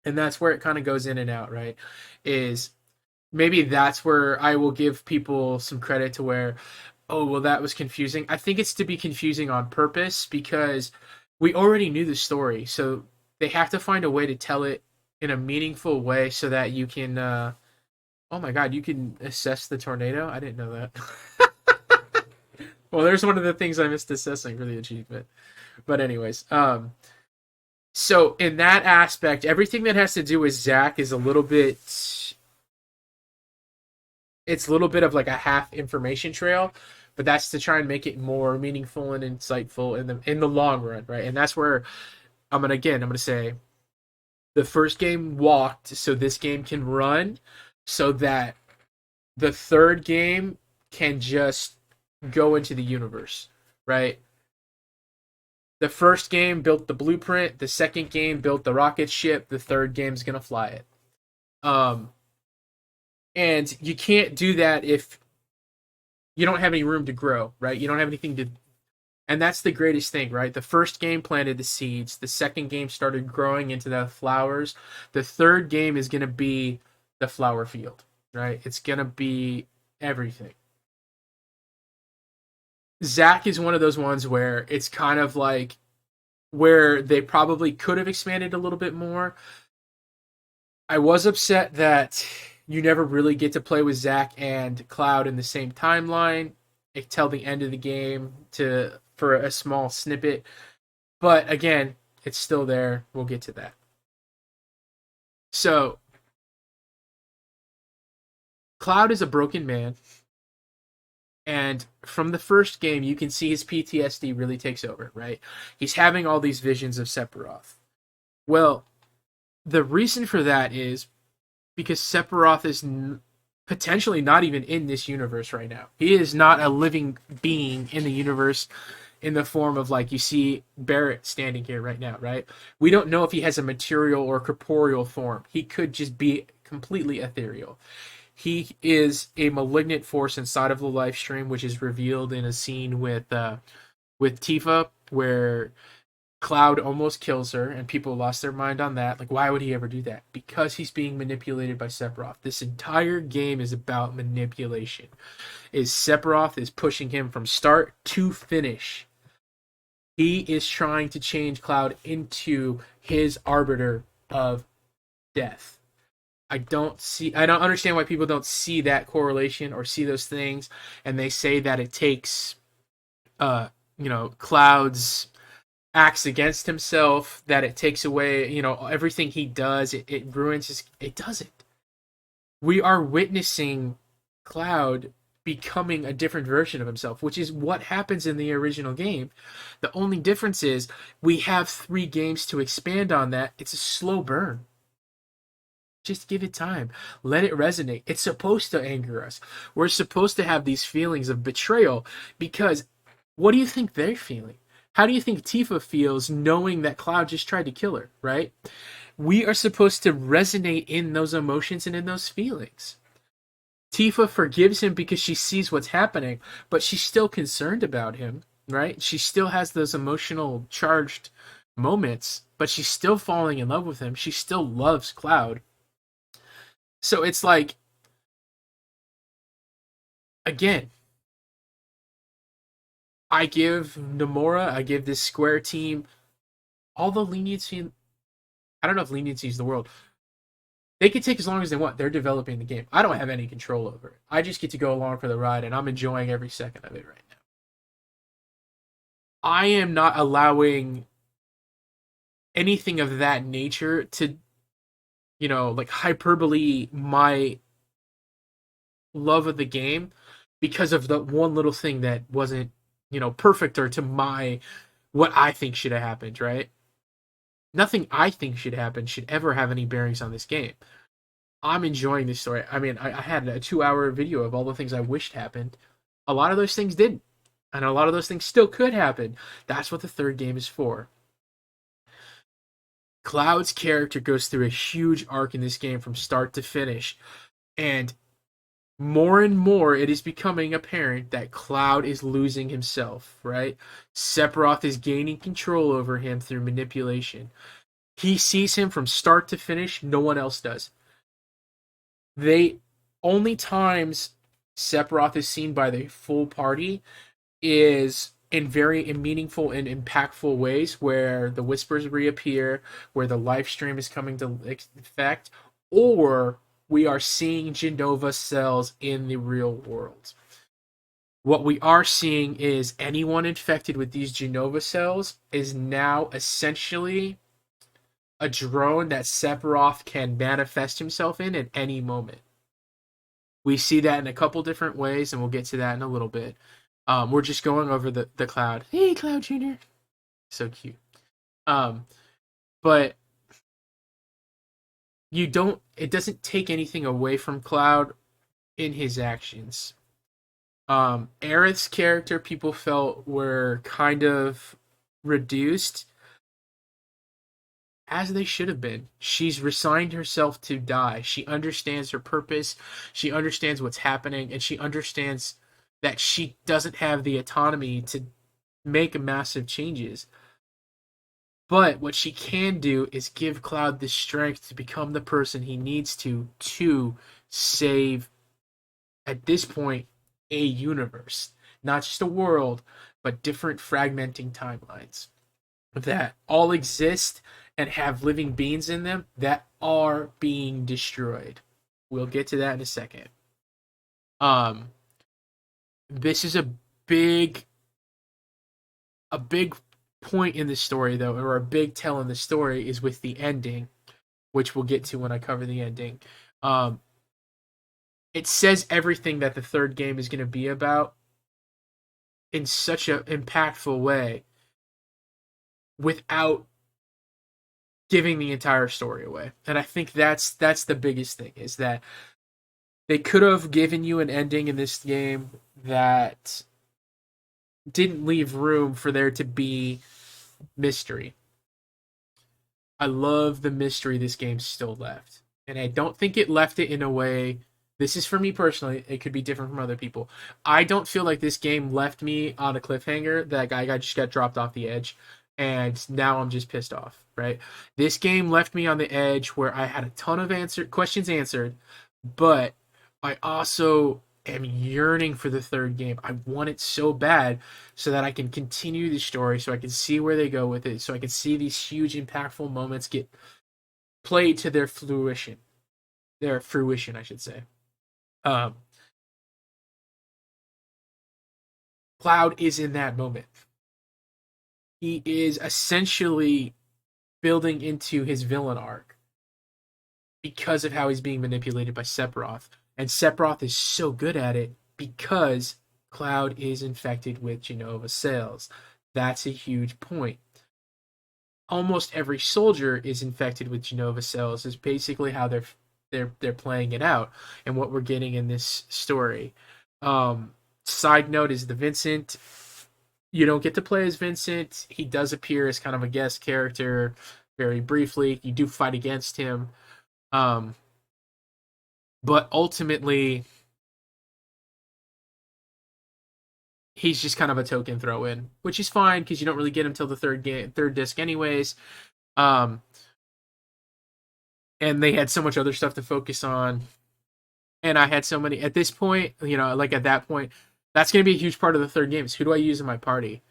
And that's where it kind of goes in and out, right? Is maybe that's where I will give people some credit to where, oh, well, that was confusing. I think it's to be confusing on purpose because we already knew the story. So they have to find a way to tell it in a meaningful way so that you can, oh my God, you can assess the tornado? I didn't know that. Well, there's one of the things I missed assessing for the achievement. But anyways, so in that aspect, everything that has to do with Zack is a little bit, it's a little bit of like a half information trail, but that's to try and make it more meaningful and insightful in the long run, right? And that's where I'm gonna say the first game walked so this game can run, so that the third game can just go into the universe, right? The first game built the blueprint, the second game built the rocket ship, the third game's gonna fly it. Um, and you can't do that if you don't have any room to grow, right? You don't have anything to, and that's the greatest thing, right? The first game planted the seeds, the second game started growing into the flowers, the third game is gonna be the flower field, right? It's gonna be everything. Zack is one of those ones where it's kind of like where they probably could have expanded a little bit more. I was upset that you never really get to play with Zack and Cloud in the same timeline until the end of the game for a small snippet. But again, it's still there. We'll get to that. So, Cloud is a broken man. And from the first game, you can see his PTSD really takes over, right? He's having all these visions of Sephiroth. Well, the reason for that is because Sephiroth is potentially not even in this universe right now. He is not a living being in the universe in the form of like you see Barrett standing here right now, right? We don't know if he has a material or corporeal form. He could just be completely ethereal. He is a malignant force inside of the live stream, which is revealed in a scene with Tifa, where Cloud almost kills her, and people lost their mind on that. Like, why would he ever do that? Because he's being manipulated by Sephiroth. This entire game is about manipulation. Is Sephiroth is pushing him from start to finish. He is trying to change Cloud into his arbiter of death. I don't understand why people don't see that correlation or see those things, and they say that it takes Cloud's acts against himself, that it takes away, everything he does, it ruins his. It doesn't. We are witnessing Cloud becoming a different version of himself, which is what happens in the original game. The only difference is we have 3 games to expand on that. It's a slow burn. Just give it time. Let it resonate. It's supposed to anger us. We're supposed to have these feelings of betrayal because what do you think they're feeling? How do you think Tifa feels knowing that Cloud just tried to kill her, right? We are supposed to resonate in those emotions and in those feelings. Tifa forgives him because she sees what's happening, but she's still concerned about him, right? She still has those emotional charged moments, but she's still falling in love with him. She still loves Cloud. So it's like, again, I give Nomura, I give this Square team all the leniency. I don't know if leniency is the word. They can take as long as they want. They're developing the game. I don't have any control over it. I just get to go along for the ride, and I'm enjoying every second of it right now. I am not allowing anything of that nature to, like hyperbole my love of the game because of the one little thing that wasn't, perfect or to what I think should have happened, right? Nothing I think should happen should ever have any bearings on this game. I'm enjoying this story. I mean, I had a 2-hour video of all the things I wished happened. A lot of those things didn't. And a lot of those things still could happen. That's what the third game is for. Cloud's character goes through a huge arc in this game from start to finish. And more and more, it is becoming apparent that Cloud is losing himself, right? Sephiroth is gaining control over him through manipulation. He sees him from start to finish. No one else does. They only times Sephiroth is seen by the full party is in very meaningful and impactful ways, where the whispers reappear, where the live stream is coming to effect, or we are seeing Genova cells in the real world. What we are seeing is anyone infected with these Genova cells is now essentially a drone that Sephiroth can manifest himself in at any moment. We see that in a couple different ways, and we'll get to that in a little bit. We're just going over the Cloud. Hey, Cloud Jr. So cute. But it doesn't take anything away from Cloud in his actions. Aerith's character, people felt were kind of reduced, as they should have been. She's resigned herself to die. She understands her purpose. She understands what's happening, and she understands that she doesn't have the autonomy to make massive changes. But what she can do is give Cloud the strength to become the person he needs to save, at this point, a universe. Not just a world, but different fragmenting timelines that all exist and have living beings in them that are being destroyed. We'll get to that in a second. This is a big point in the story, though, or a big tell in the story, is with the ending, which we'll get to when I cover the ending. It says everything that the third game is going to be about in such an impactful way without giving the entire story away. And I think that's the biggest thing, is that they could have given you an ending in this game that didn't leave room for there to be mystery. I love the mystery this game still left. And I don't think it left it in a way, this is for me personally, it could be different from other people. I don't feel like this game left me on a cliffhanger that guy just got dropped off the edge. and now I'm just pissed off, right? This game left me on the edge where I had a ton of questions answered, but I also am yearning for the third game. I want it so bad so that I can continue the story, so I can see where they go with it, so I can see these huge impactful moments get played to their fruition, I should say. Um, Cloud is in that moment. He is essentially building into his villain arc because of how he's being manipulated by Sephiroth. And Sephiroth is so good at it because Cloud is infected with Genova cells. That's a huge point. Almost every soldier is infected with Genova cells. Is basically how they're playing it out, and what we're getting in this story. Um, Side note is the Vincent. You don't get to play as Vincent. He does appear as kind of a guest character very briefly. You do fight against him. Um, but ultimately, he's just kind of a token throw in, which is fine because you don't really get him till the third disc, anyways. Um, and they had so much other stuff to focus on, and I had so many at this point. Like at that point, that's going to be a huge part of the third game. Is who do I use in my party?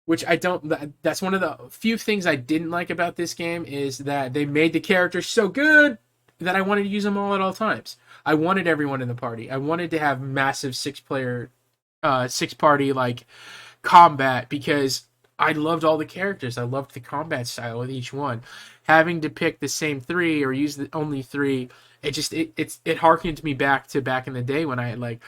Which I don't. That's one of the few things I didn't like about this game is that they made the characters so good that I wanted to use them all at all times. I wanted everyone in the party. I wanted to have massive six party like combat because I loved all the characters. I loved the combat style with each one. Having to pick the same three or use the only three, it harkened me back in the day when I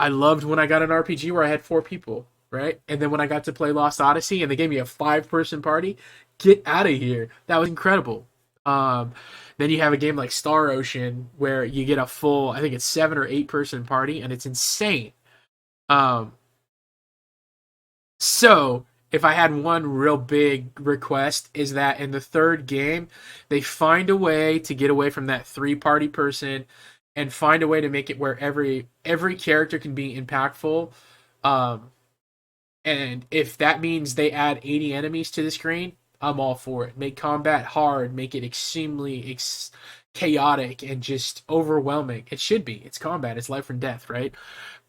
loved when I got an RPG where I had 4 people, right? And then when I got to play Lost Odyssey and they gave me a 5-person party, get out of here. That was incredible. Then you have a game like Star Ocean where you get a full, I think it's 7 or 8-person party, and it's insane. Um, so if I had one real big request is that in the third game, they find a way to get away from that 3-party person and find a way to make it where every character can be impactful. Um, and if that means they add 80 enemies to the screen, I'm all for it. Make combat hard, make it extremely chaotic and just overwhelming. It should be. It's combat. It's life and death, right?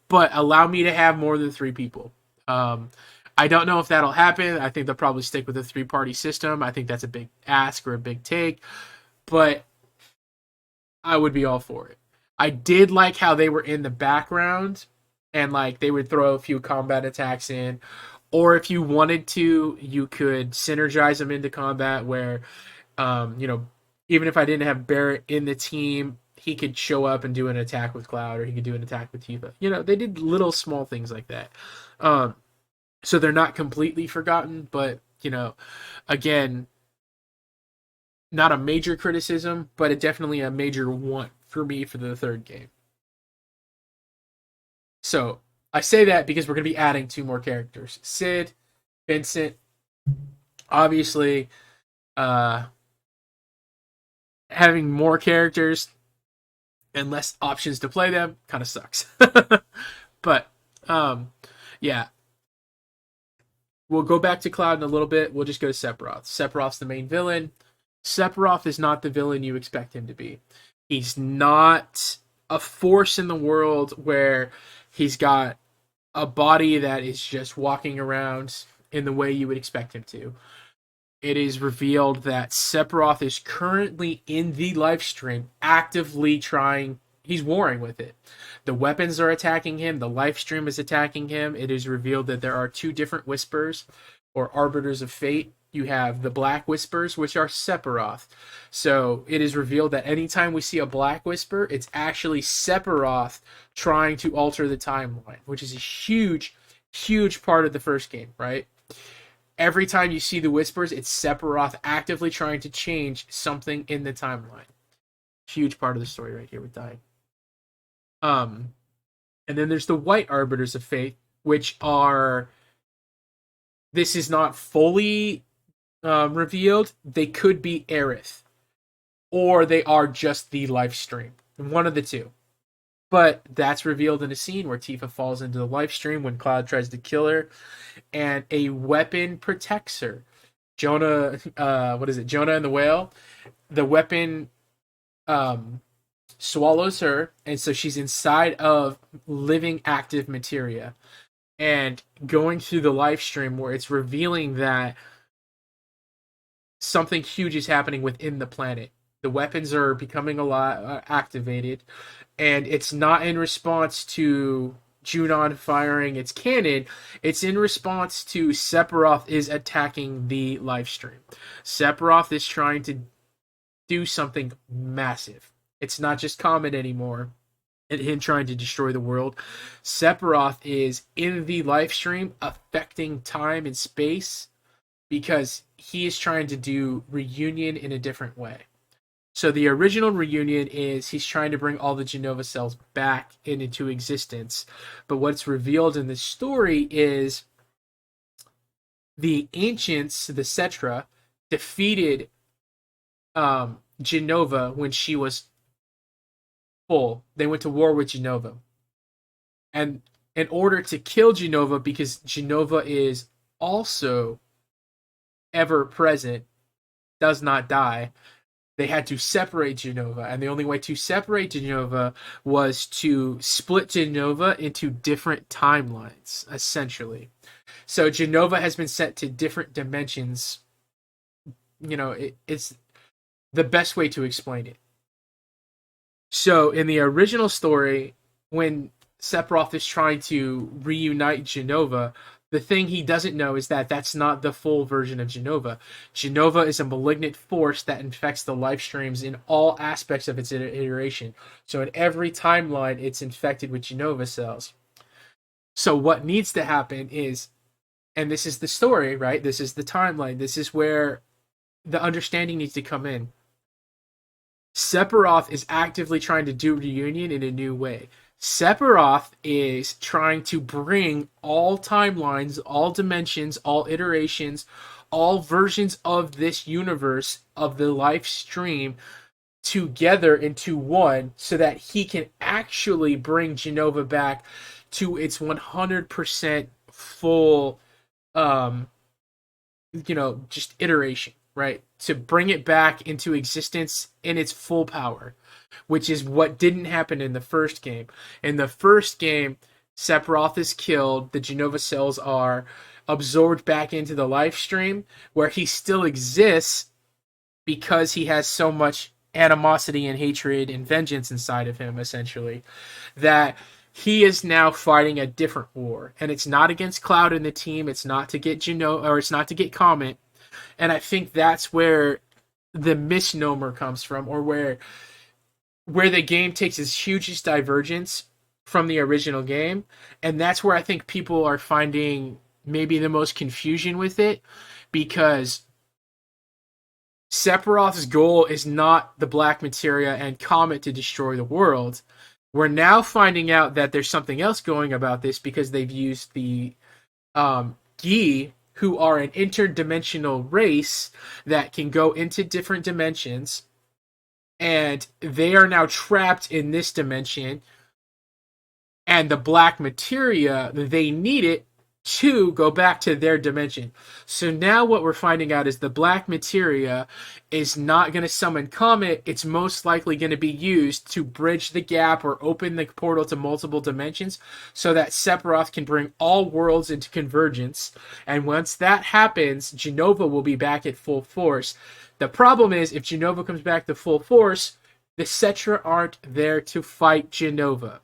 But allow me to have more than 3 people. Um, I don't know if that'll happen. I think they'll probably stick with a 3-party system. I think that's a big ask or a big take, but I would be all for it. I did like how they were in the background and like they would throw a few combat attacks in, or if you wanted to, you could synergize them into combat where, um, you know, even if I didn't have Barrett in the team, he could show up and do an attack with Cloud, or he could do an attack with Tifa. They did little small things like that. Um, so they're not completely forgotten, but again, not a major criticism, but definitely a major want for me for the third game. So I say that because we're going to be adding 2 more characters: Sid, Vincent. Obviously, uh, having more characters and less options to play them kind of sucks. But yeah, we'll go back to Cloud in a little bit. We'll just go to Sephiroth. Sephiroth's the main villain. Sephiroth is not the villain you expect him to be. He's not a force in the world where he's got a body that is just walking around in the way you would expect him to. It is revealed that Sephiroth is currently in the life stream, actively trying. He's warring with it. The weapons are attacking him. The life stream is attacking him. It is revealed that there are 2 different whispers or arbiters of fate. You have the Black Whispers, which are Sephiroth. So it is revealed that anytime we see a Black Whisper, it's actually Sephiroth trying to alter the timeline, which is a huge, huge part of the first game, right? Every time you see the Whispers, it's Sephiroth actively trying to change something in the timeline. Huge part of the story right here with dying. And then there's the White Arbiters of Fate, which are. This is not fully revealed. They could be Aerith, or they are just the live stream. One of the 2. But that's revealed in a scene where Tifa falls into the life stream when Cloud tries to kill her, and a weapon protects her. Jonah, what is it? Jonah and the whale. The weapon um, swallows her, and so she's inside of living active materia. And going through the live stream where it's revealing that something huge is happening within the planet. The weapons are becoming a lot activated, and it's not in response to Junon firing its cannon. It's in response to Sephiroth is attacking the live stream. Sephiroth is trying to do something massive. It's not just Comet anymore and him trying to destroy the world. Sephiroth is in the live stream affecting time and space because he is trying to do reunion in a different way. So the original reunion is he's trying to bring all the Genova cells back into existence. But what's revealed in the story is the ancients, the Cetra, defeated Genova when she was full. They went to war with Genova. And in order to kill Genova, because Genova is also ever present, does not die, they had to separate Genova. And the only way to separate Genova was to split Genova into different timelines, essentially. So Genova has been sent to different dimensions. It's the best way to explain it. So in the original story, when Sephiroth is trying to reunite Genova, the thing he doesn't know is that that's not the full version of Genova. Genova is a malignant force that infects the life streams in all aspects of its iteration. So in every timeline, it's infected with Genova cells. So what needs to happen is, and this is the story, right? This is the timeline. This is where the understanding needs to come in. Sephiroth is actively trying to do reunion in a new way. Sephiroth is trying to bring all timelines, all dimensions, all iterations, all versions of this universe of the live stream together into one so that he can actually bring Genova back to its 100% full just iteration, right? To bring it back into existence in its full power, which is what didn't happen in the first game. In the first game, Sephiroth is killed, the Genova cells are absorbed back into the life stream, where he still exists because he has so much animosity and hatred and vengeance inside of him, essentially, that he is now fighting a different war. And it's not against Cloud and the team, it's not to get it's not to get Comet. And I think that's where the misnomer comes from, or where the game takes its hugest divergence from the original game. And that's where I think people are finding maybe the most confusion with it, because Sephiroth's goal is not the black materia and Comet to destroy the world. We're now finding out that there's something else going about this, because they've used the Gi, who are an interdimensional race that can go into different dimensions, and they are now trapped in this dimension, and the black materia, they need it to go back to their dimension. So now what we're finding out is the black materia is not going to summon Comet. It's most likely going to be used to bridge the gap or open the portal to multiple dimensions so that Sephiroth can bring all worlds into convergence. And once that happens, Genova will be back at full force. The problem is, if Genova comes back to full force, the Cetra aren't there to fight Genova.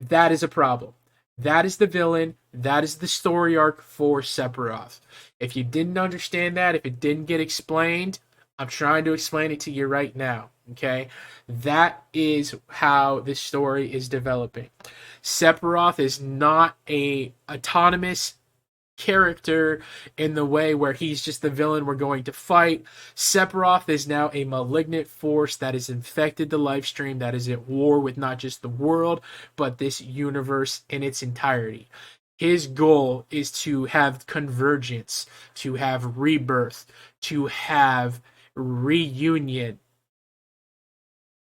That is a problem. That is the villain. That is the story arc for Sephiroth. If you didn't understand that, if it didn't get explained, I'm trying to explain it to you right now. Okay? That is how this story is developing. Sephiroth is not a autonomous character in the way where he's just the villain we're going to fight. Sephiroth is now a malignant force that has infected the live stream, that is at war with not just the world, but this universe in its entirety. His goal is to have convergence, to have rebirth, to have reunion.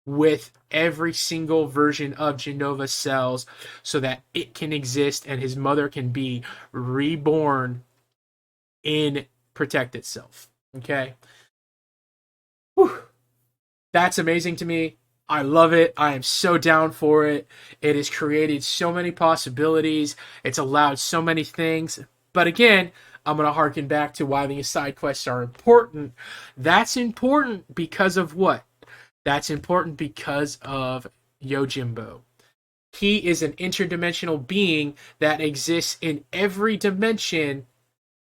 with every single version of Genova cells so that it can exist and his mother can be reborn and protect itself. Okay? Whew. That's amazing to me. I love it. I am so down for it. It has created so many possibilities. It's allowed so many things. But again, I'm going to harken back to why these side quests are important. That's important because of what? That's important because of Yojimbo. He is an interdimensional being that exists in every dimension,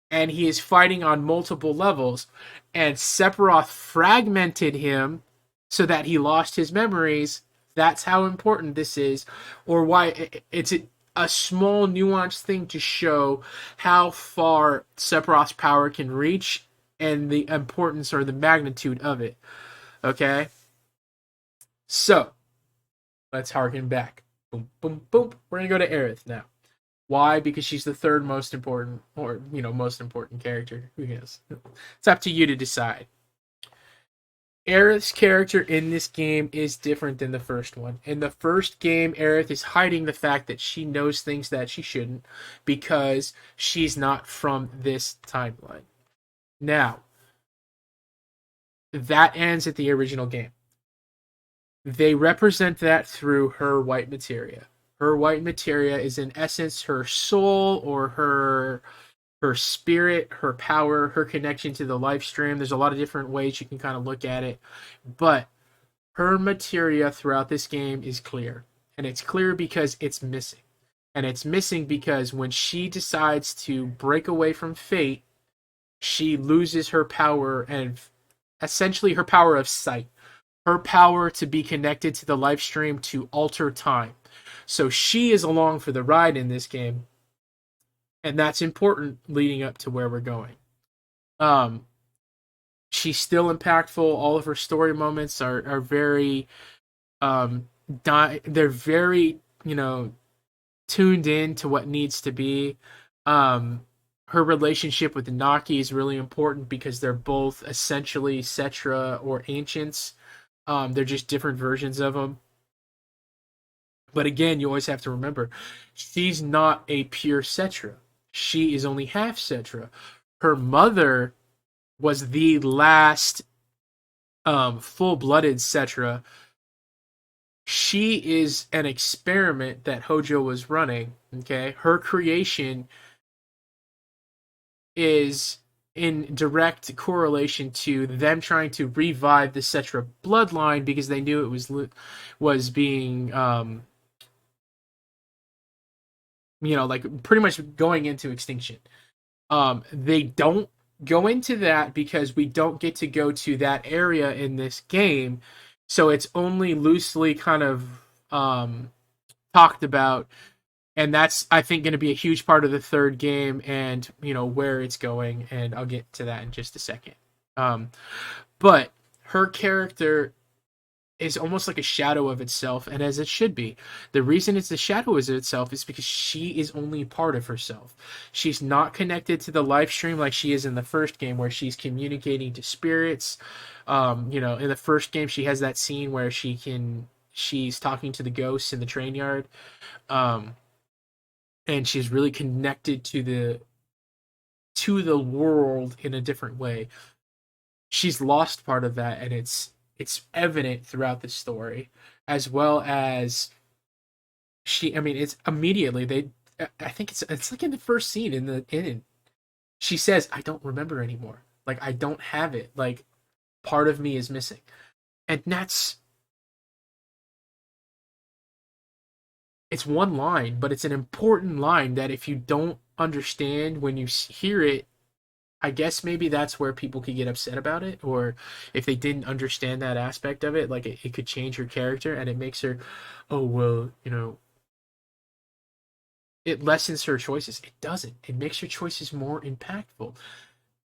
and he is fighting on multiple levels. And Sephiroth fragmented him so that he lost his memories. That's how important this is, or why it's a small nuanced thing to show how far Sephiroth's power can reach and the importance or the magnitude of it. Okay? So, let's harken back. Boom, boom, boom. We're going to go to Aerith now. Why? Because she's the third most important, or, most important character. Who knows? It's up to you to decide. Aerith's character in this game is different than the first one. In the first game, Aerith is hiding the fact that she knows things that she shouldn't because she's not from this timeline. Now, that ends at the original game. They represent that through her white materia. Her white materia is in essence her soul or her spirit, her power, her connection to the life stream. There's a lot of different ways you can kind of look at it, but her materia throughout this game is clear. And it's clear because it's missing. And it's missing because when she decides to break away from fate, she loses her power and essentially her power of sight, her power to be connected to the life stream to alter time. So she is along for the ride in this game, and that's important leading up to where we're going. She's still impactful. All of her story moments are very they're very tuned in to what needs to be. Her relationship with Naki is really important because they're both essentially Cetra or ancients. They're just different versions of them. But again, you always have to remember, she's not a pure Cetra. She is only half Cetra. Her mother was the last full-blooded Cetra. She is an experiment that Hojo was running. Okay, her creation is in direct correlation to them trying to revive the Cetra bloodline because they knew it was being like pretty much going into extinction. They don't go into that because we don't get to go to that area in this game, so it's only loosely kind of talked about, and that's I think going to be a huge part of the third game and where it's going, and I'll get to that in just a second. But her character is almost like a shadow of itself, and as it should be. The reason it's a shadow of itself is because she is only part of herself. She's not connected to the life stream like she is in the first game, where she's communicating to spirits. In the first game, she has that scene where she's talking to the ghosts in the train yard, and she's really connected to the world in a different way. She's lost part of that, and it's evident throughout the story, as well as it's immediately I think it's like in the first scene in the inn. She says, "I don't remember anymore. Like I don't have it. Like part of me is missing," and it's one line, but it's an important line that if you don't understand when you hear it, I guess maybe that's where people could get upset about it, or if they didn't understand that aspect of it, like it could change her character and it makes her, oh, well, it lessens her choices. It doesn't. It makes her choices more impactful.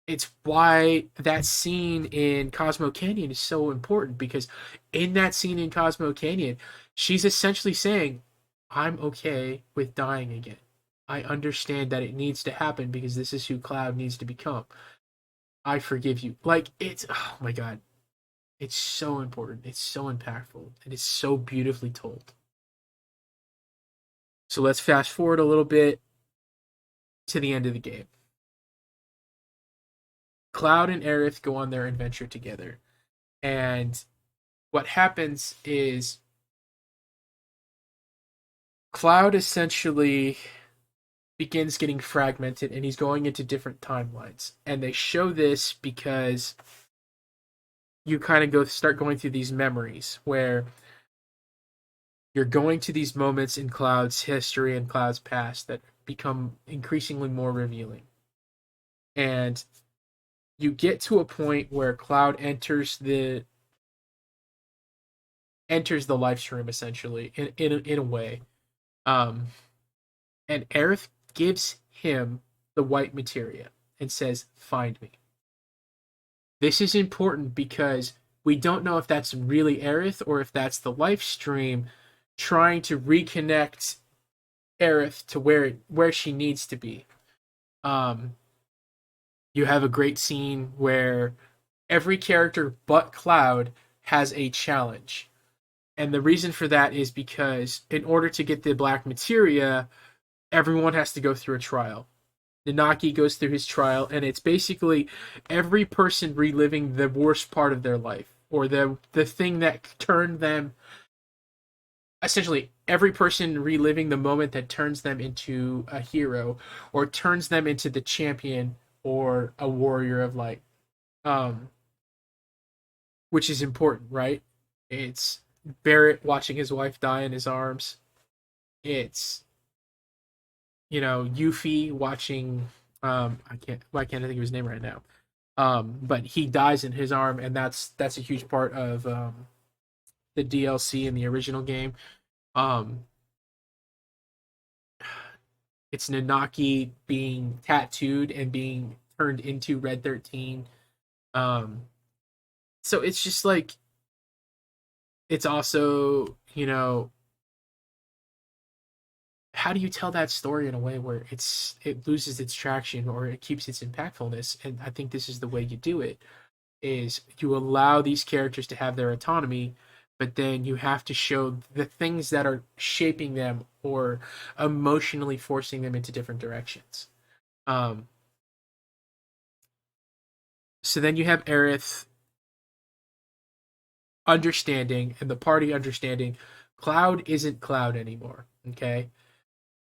It's why that scene in Cosmo Canyon is so important, because in that scene in Cosmo Canyon, she's essentially saying, I'm okay with dying again. I understand that it needs to happen because this is who Cloud needs to become. I forgive you. Like, it's, oh my god. It's so important. It's so impactful. And it's so beautifully told. So let's fast forward a little bit to the end of the game. Cloud and Aerith go on their adventure together. And what happens is Cloud essentially begins getting fragmented and he's going into different timelines. And they show this because you kind of start going through these memories where you're going to these moments in Cloud's history and Cloud's past that become increasingly more revealing. And you get to a point where Cloud enters the life stream essentially in a way. Um, and Aerith gives him the white materia and says, "Find me." This is important because we don't know if that's really Aerith or if that's the life stream trying to reconnect Aerith to where she needs to be. Um, you have a great scene where every character but Cloud has a challenge. And the reason for that is because in order to get the black materia, everyone has to go through a trial. Nanaki goes through his trial, and it's basically every person reliving the worst part of their life, or the thing that turned them. Essentially, every person reliving the moment that turns them into a hero, or turns them into the champion or a warrior of light, um, which is important, right? It's Barrett watching his wife die in his arms. It's Yuffie watching I can't think of his name right now. But he dies in his arm, and that's a huge part of the DLC in the original game. Um it's Nanaki being tattooed and being turned into Red 13. Um so it's just like it's also, how do you tell that story in a way where it loses its traction or it keeps its impactfulness? And I think this is the way you do it, is you allow these characters to have their autonomy, but then you have to show the things that are shaping them or emotionally forcing them into different directions. um so then you have Aerith understanding and the party understanding Cloud isn't Cloud anymore. Okay,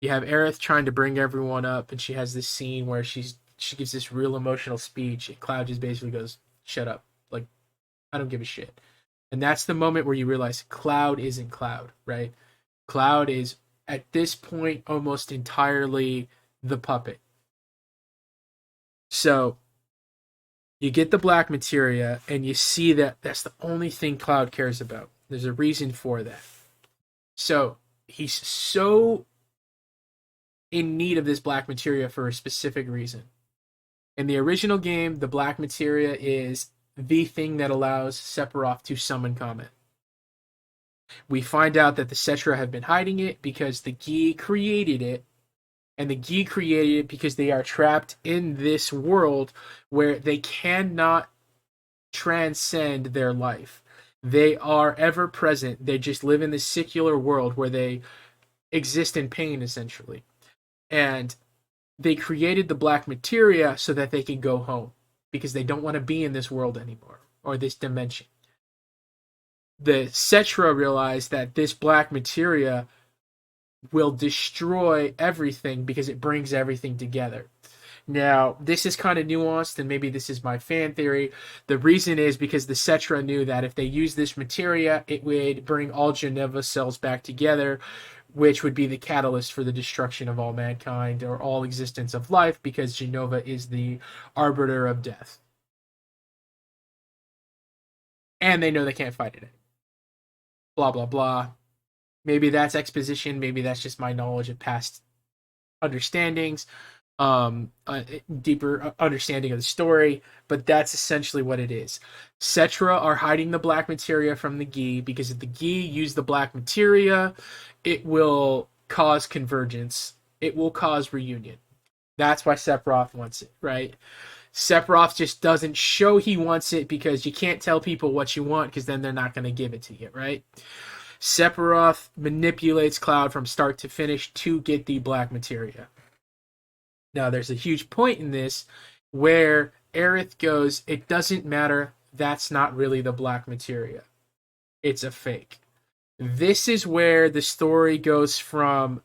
you have Aerith trying to bring everyone up, and she has this scene where she gives this real emotional speech, and Cloud just basically goes, "Shut up! Like, I don't give a shit." And that's the moment where you realize Cloud isn't Cloud, right? Cloud is at this point almost entirely the puppet. So you get the black materia, and you see that that's the only thing Cloud cares about. There's a reason for that. So he's so in need of this black materia for a specific reason. In the original game, the black materia is the thing that allows Sephiroth to summon Comet. We find out that the Cetra have been hiding it because the Gi created it, and the Gi created it because they are trapped in this world where they cannot transcend their life. They are ever present. They just live in this secular world where they exist in pain, essentially. And they created the black materia so that they can go home because they don't want to be in this world anymore or this dimension. The Cetra realized that this black materia will destroy everything because it brings everything together. Now, this is kind of nuanced, and maybe this is my fan theory. The reason is because the Cetra knew that if they used this materia, it would bring all Geneva cells back together, which would be the catalyst for the destruction of all mankind or all existence of life, because Genova is the arbiter of death. And they know they can't fight it. Blah, blah, blah. Maybe that's exposition. Maybe that's just my knowledge of past understandings, deeper understanding of the story, but that's essentially what it is. Cetra are hiding the black materia from the Gi because if the Gi use the black materia, it will cause convergence. It will cause reunion. That's why Sephiroth wants it, right? Sephiroth just doesn't show he wants it because you can't tell people what you want because then they're not going to give it to you, right? Sephiroth manipulates Cloud from start to finish to get the black materia. Now, there's a huge point in this where Aerith goes, it doesn't matter, that's not really the black materia. It's a fake. This is where the story goes from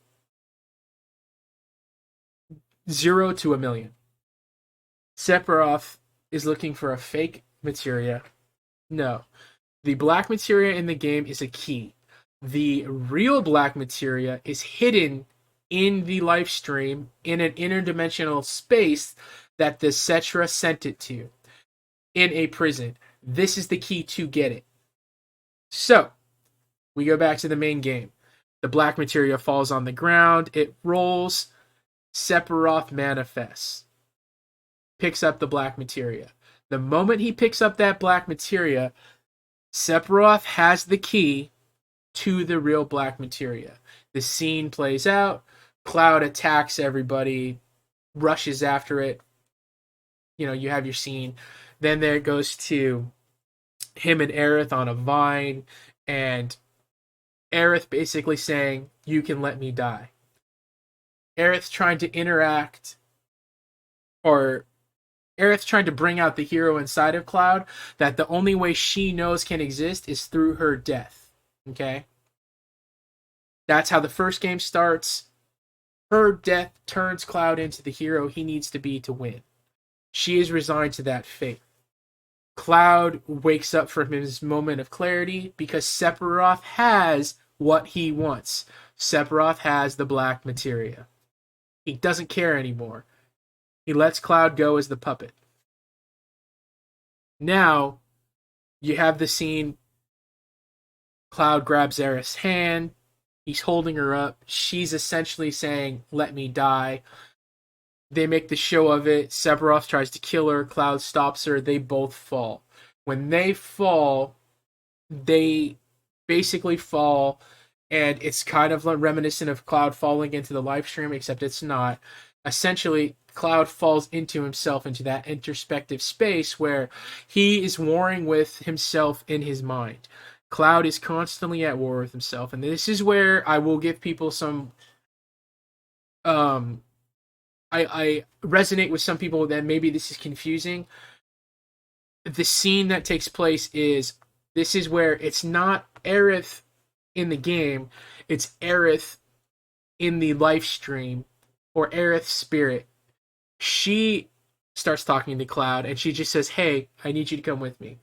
0 to a million. Sephiroth is looking for a fake materia. No. The black materia in the game is a key. The real black materia is hidden in the life stream in an interdimensional space that the Cetra sent it to in a prison. This is the key to get it. So, we go back to the main game. The black materia falls on the ground. It rolls. Sephiroth manifests. Picks up the black materia. The moment he picks up that black materia, Sephiroth has the key to the real black materia. The scene plays out. Cloud attacks everybody, rushes after it. You know, you have your scene. Then there it goes to him and Aerith on a vine, and Aerith basically saying, you can let me die. Aerith trying to interact, or Aerith trying to bring out the hero inside of Cloud, that the only way she knows can exist is through her death. Okay? That's how the first game starts. Her death turns Cloud into the hero he needs to be to win. She is resigned to that fate. Cloud wakes up from his moment of clarity because Sephiroth has what he wants. Sephiroth has the black materia. He doesn't care anymore. He lets Cloud go as the puppet. Now, you have the scene. Cloud grabs Aerith's hand. He's holding her up. She's essentially saying, let me die. They make the show of it. Sephiroth tries to kill her. Cloud stops her. They both fall. When they fall, they basically fall, and it's kind of reminiscent of Cloud falling into the live stream, except it's not. Essentially, Cloud falls into himself, into that introspective space where he is warring with himself in his mind. Cloud is constantly at war with himself, and this is where I will give people some I resonate with some people that maybe this is confusing. The scene that takes place is, this is where it's not Aerith in the game, it's Aerith in the live stream, or Aerith's spirit. She starts talking to Cloud, and she just says, hey, I need you to come with me.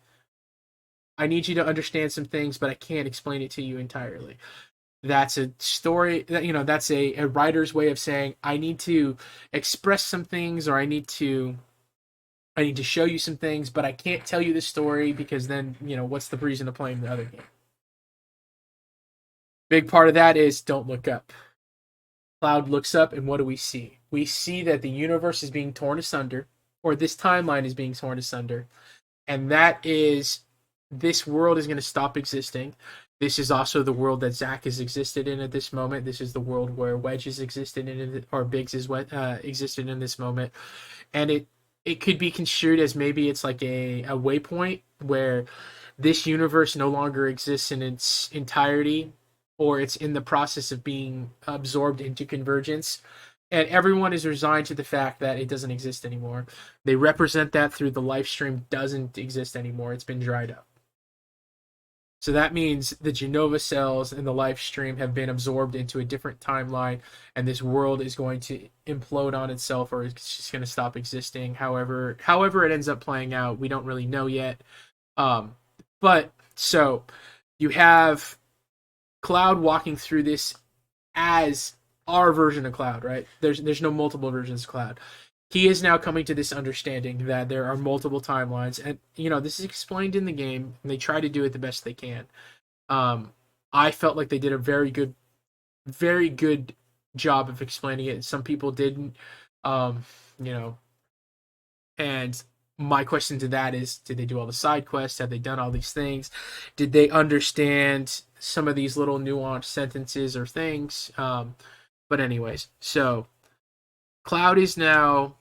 I need you to understand some things, but I can't explain it to you entirely. That's a story that, you know, that's a writer's way of saying, I need to express some things, or I need to show you some things, but I can't tell you the story because then, you know, what's the reason of playing the other game? Big part of that is don't look up. Cloud looks up, and what do we see? We see that the universe is being torn asunder, or this timeline is being torn asunder, and that is, this world is going to stop existing. This is also the world that Zack has existed in at this moment. This is the world where Wedge has existed in, or Biggs has existed in this moment. And it could be construed as maybe it's like a waypoint where this universe no longer exists in its entirety, or it's in the process of being absorbed into convergence. And everyone is resigned to the fact that it doesn't exist anymore. They represent that through the live stream doesn't exist anymore. It's been dried up. So that means the Genova cells in the live stream have been absorbed into a different timeline, and this world is going to implode on itself, or it's just going to stop existing. However it ends up playing out, we don't really know yet. But so you have Cloud walking through this as our version of Cloud, right? There's no multiple versions of Cloud. He is now coming to this understanding that there are multiple timelines, and you know, this is explained in the game, and they try to do it the best they can. I felt like they did a very good job of explaining it. Some people didn't, you know. And my question to that is, did they do all the side quests? Have they done all these things? Did they understand some of these little nuanced sentences or things? But anyways, so Cloud is now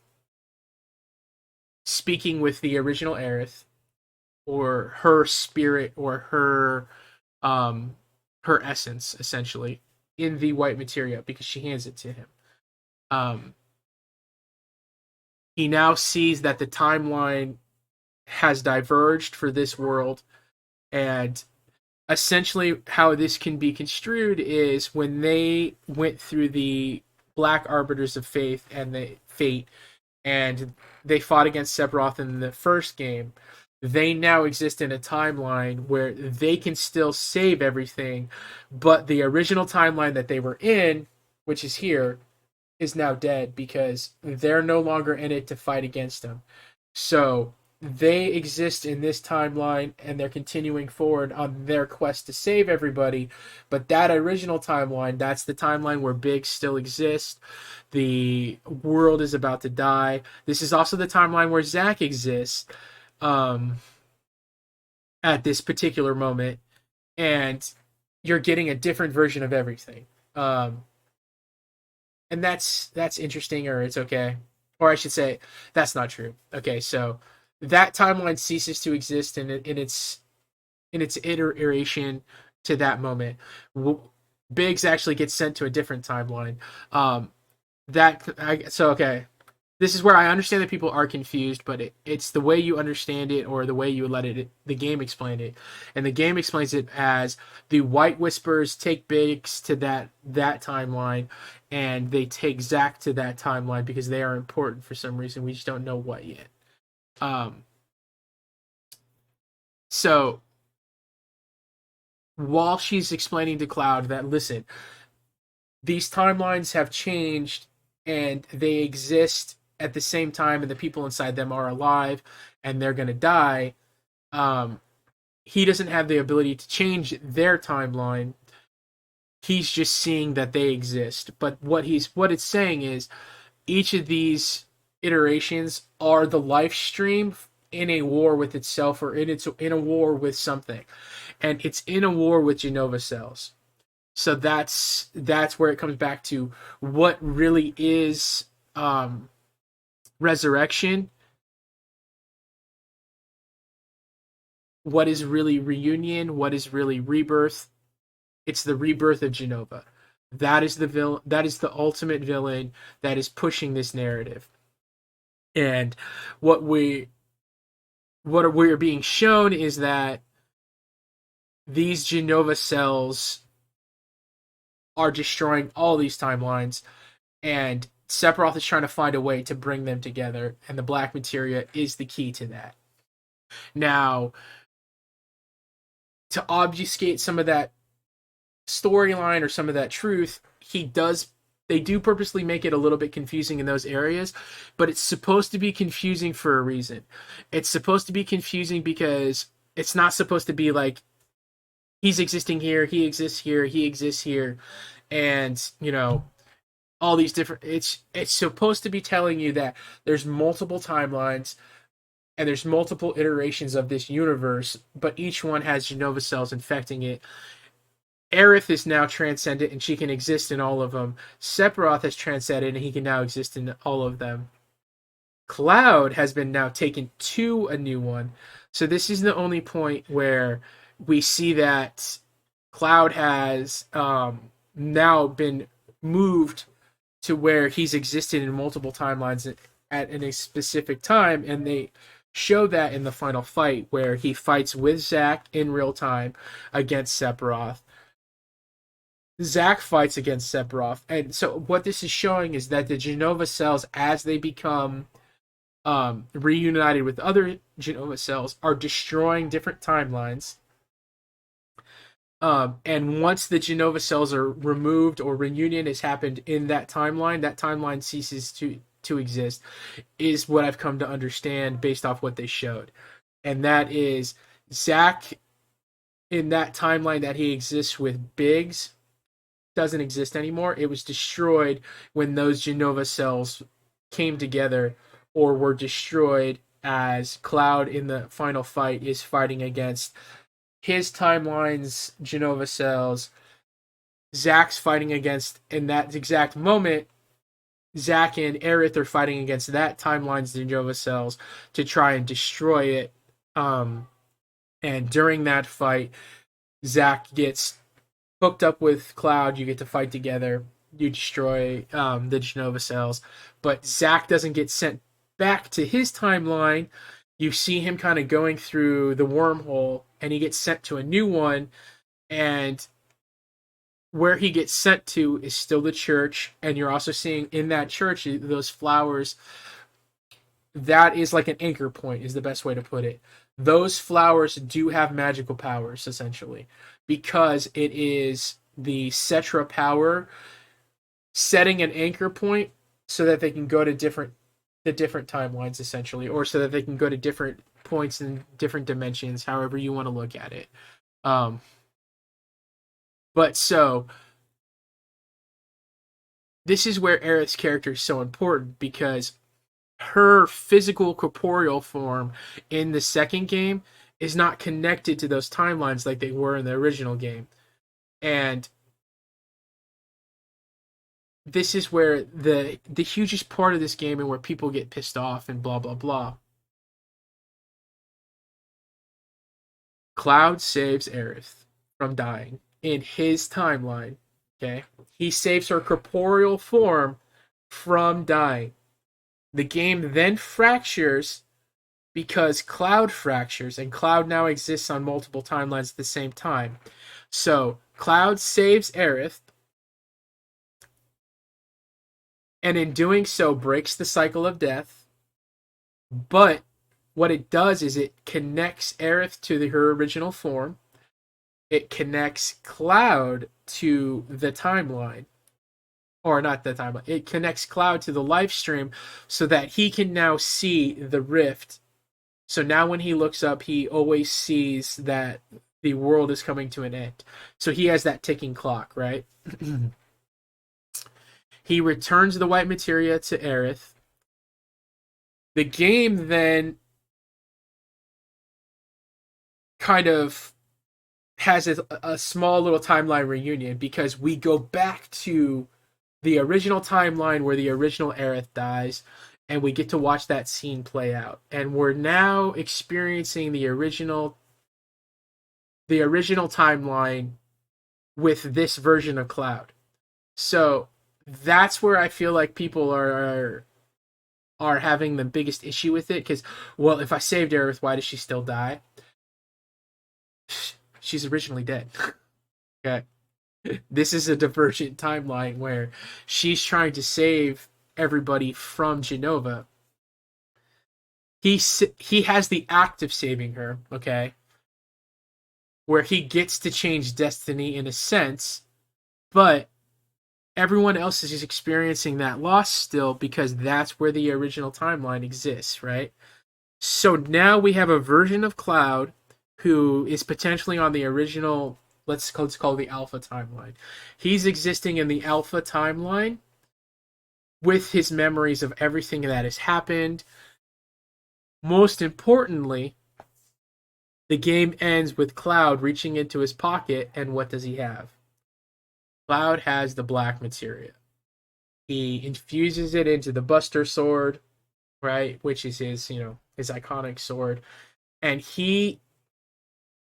speaking with the original Aerith, or her spirit, or um her essence, essentially, in the white materia, because she hands it to him. Um, he now sees that the timeline has diverged for this world, and essentially how this can be construed is when they went through the Black Arbiters of Faith and the Fate, and they fought against Sephiroth in the first game. They now exist in a timeline where they can still save everything, but the original timeline that they were in, which is here, is now dead because they're no longer in it to fight against them. So they exist in this timeline and they're continuing forward on their quest to save everybody. But that original timeline, that's the timeline where Big still exists. The world is about to die. This is also the timeline where Zack exists um, at this particular moment. And you're getting a different version of everything. And that's interesting, or it's okay. Or I should say, that's not true. Okay, so that timeline ceases to exist in its iteration to that moment. Biggs actually gets sent to a different timeline. So okay, this is where I understand that people are confused, but it's the way you understand it or the way you let the game explain it. And the game explains it as the White Whispers take Biggs to that timeline, and they take Zack to that timeline because they are important for some reason. We just don't know what yet. Um, so while she's explaining to Cloud that, listen, these timelines have changed and they exist at the same time, and the people inside them are alive and they're going to die, he doesn't have the ability to change their timeline. He's just seeing that they exist. But what it's saying is each of these iterations are the life stream in a war with itself, or in a war with something, and it's in a war with Genova cells. So that's where it comes back to what really is resurrection, what is really reunion, what is really rebirth. It's the rebirth of Genova. That is the villain. That is the ultimate villain that is pushing this narrative. And what we're being shown is that these Genova cells are destroying all these timelines, and Sephiroth is trying to find a way to bring them together, and the Black Materia is the key to that. Now, to obfuscate some of that storyline or some of that truth, they do purposely make it a little bit confusing in those areas, but it's supposed to be confusing for a reason. It's supposed to be confusing because it's not supposed to be like he's existing here, he exists here, he exists here, and all these different. It's supposed to be telling you that there's multiple timelines and there's multiple iterations of this universe, but each one has Genova cells infecting it. Aerith is now transcendent and she can exist in all of them. Sephiroth has transcended and he can now exist in all of them. Cloud has been now taken to a new one. So this is the only point where we see that Cloud has now been moved to where he's existed in multiple timelines in a specific time, and they show that in the final fight where he fights with Zack in real time against Sephiroth. Zack fights against Sephiroth, and so what this is showing is that the Genova cells, as they become reunited with other Genova cells, are destroying different timelines. And once the Genova cells are removed or reunion has happened in that timeline ceases to exist, is what I've come to understand based off what they showed. And that is Zack, in that timeline that he exists with Biggs, doesn't exist anymore. It was destroyed when those Genova cells came together or were destroyed, as Cloud in the final fight is fighting against his timeline's Genova cells. Zack's fighting against, in that exact moment, Zack and Aerith are fighting against that timeline's de novo cells to try and destroy it. Um, and during that fight, Zack gets hooked up with Cloud. You get to fight together. You destroy the Genova cells, but Zack doesn't get sent back to his timeline. You see him kind of going through the wormhole, and he gets sent to a new one. And where he gets sent to is still the church, and you're also seeing in that church those flowers. That is like an anchor point, is the best way to put it. Those flowers do have magical powers, essentially, because it is the Cetra power setting an anchor point so that they can go to different timelines, essentially, or so that they can go to different points in different dimensions, however you want to look at it. Um, but so this is where Aerith's character is so important, because her physical corporeal form in the second game is not connected to those timelines like they were in the original game. And this is where the hugest part of this game, and where people get pissed off and blah blah blah. Cloud saves Aerith from dying in his timeline. Okay, he saves her corporeal form from dying. The game then fractures because Cloud fractures, and Cloud now exists on multiple timelines at the same time. So Cloud saves Aerith, and in doing so breaks the cycle of death. But what it does is it connects Aerith to her original form. It connects Cloud to the timeline. Or not the timeline. It connects Cloud to the live stream so that he can now see the rift. So now when he looks up, he always sees that the world is coming to an end. So he has that ticking clock, right? He returns the white materia to Aerith. The game then kind of has a small little timeline reunion, because we go back to the original timeline where the original Aerith dies, and we get to watch that scene play out. And we're now experiencing the original timeline with this version of Cloud. So that's where I feel like people are having the biggest issue with it, because, well, if I saved Aerith, why does she still die? She's originally dead. Okay. This is a divergent timeline where she's trying to save everybody from Genova. He has the act of saving her, okay, where he gets to change destiny in a sense, but everyone else is just experiencing that loss still, because that's where the original timeline exists, right? So now we have a version of Cloud who is potentially on the original, let's call the alpha timeline. He's existing in the alpha timeline with his memories of everything that has happened. Most importantly, the game ends with Cloud reaching into his pocket, and what does he have? Cloud has the black materia. He infuses it into the Buster Sword, right, which is his iconic sword, and he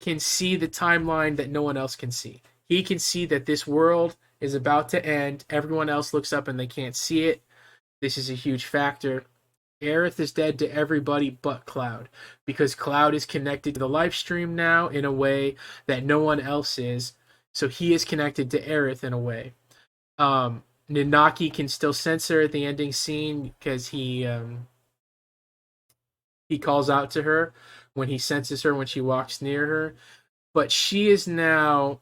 can see the timeline that no one else can see. He can see that this world is about to end. Everyone else looks up and they can't see it. This is a huge factor. Aerith is dead to everybody but Cloud, because Cloud is connected to the live stream now in a way that no one else is. So he is connected to Aerith in a way. Nanaki can still sense her at the ending scene, because he calls out to her when he senses her when she walks near her. But she is now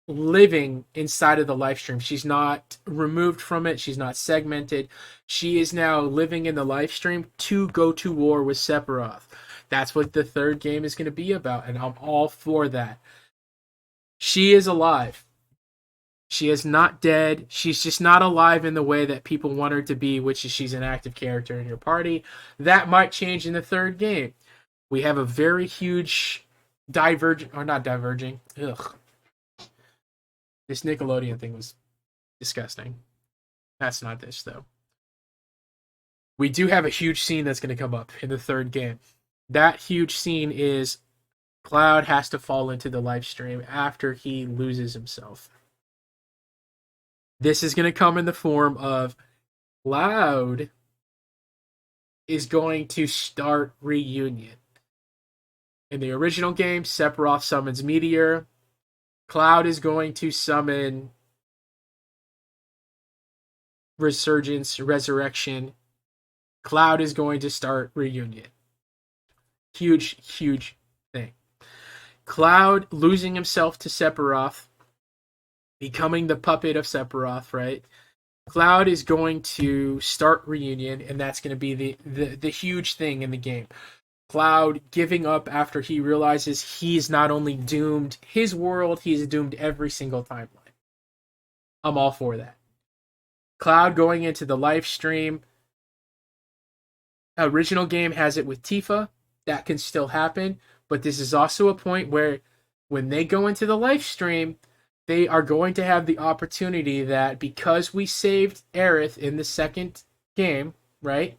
living inside of the live stream. She's not removed from it. She's not segmented. She is now living in the live stream to go to war with Sephiroth. That's what the third game is going to be about, and I'm all for that. She is alive. She is not dead. She's just not alive in the way that people want her to be, which is she's an active character in your party. That might change in the third game. We have a very huge diverging. Ugh. This Nickelodeon thing was disgusting. That's not this, though. We do have a huge scene that's going to come up in the third game. That huge scene is Cloud has to fall into the life stream after he loses himself. This is going to come in the form of Cloud is going to start Reunion. In the original game, Sephiroth summons Meteor. Cloud is going to summon Resurgence, Resurrection. Cloud is going to start Reunion. Huge, huge thing. Cloud losing himself to Sephiroth, becoming the puppet of Sephiroth, right? Cloud is going to start Reunion, and that's going to be the huge thing in the game. Cloud giving up after he realizes he's not only doomed his world, he's doomed every single timeline. I'm all for that. Cloud going into the live stream. Original game has it with Tifa. That can still happen. But this is also a point where when they go into the live stream, they are going to have the opportunity that because we saved Aerith in the second game, right?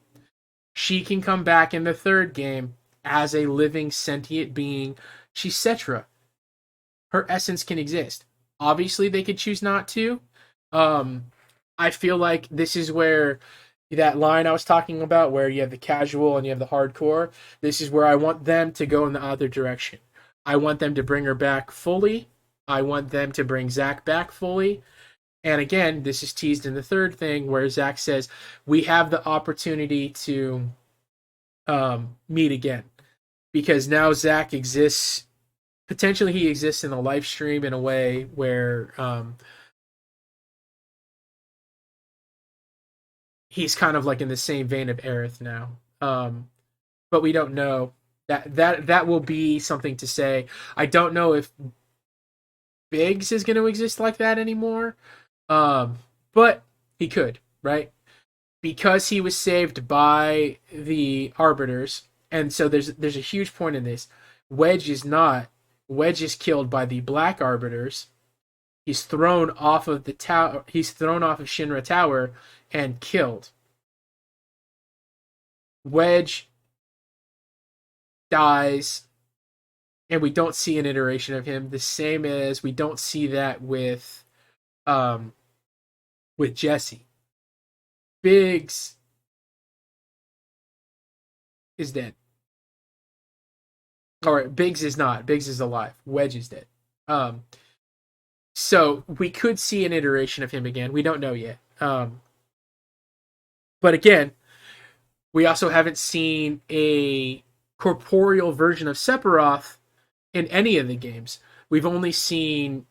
She can come back in the third game as a living sentient being. She's Cetra. Her essence can exist. Obviously, they could choose not to. I feel like this is where that line I was talking about, where you have the casual and you have the hardcore, this is where I want them to go in the other direction. I want them to bring her back fully. I want them to bring Zack back fully. And again, this is teased in the third thing where Zack says, we have the opportunity to meet again. Because now Zack exists, potentially he exists in a live stream in a way where he's kind of like in the same vein of Aerith now. But we don't know. That will be something to say. I don't know if Biggs is going to exist like that anymore. But he could, right? Because he was saved by the Arbiters, and so there's a huge point in this. Wedge is not. Wedge is killed by the Black Arbiters. He's thrown off of the tower. He's thrown off of Shinra Tower and killed. Wedge dies, and we don't see an iteration of him. The same as we don't see that with Jesse. Biggs is dead. Or Biggs is not. Biggs is alive. Wedge is dead. So we could see an iteration of him again. We don't know yet. But again, we also haven't seen a corporeal version of Sephiroth in any of the games. We've only seen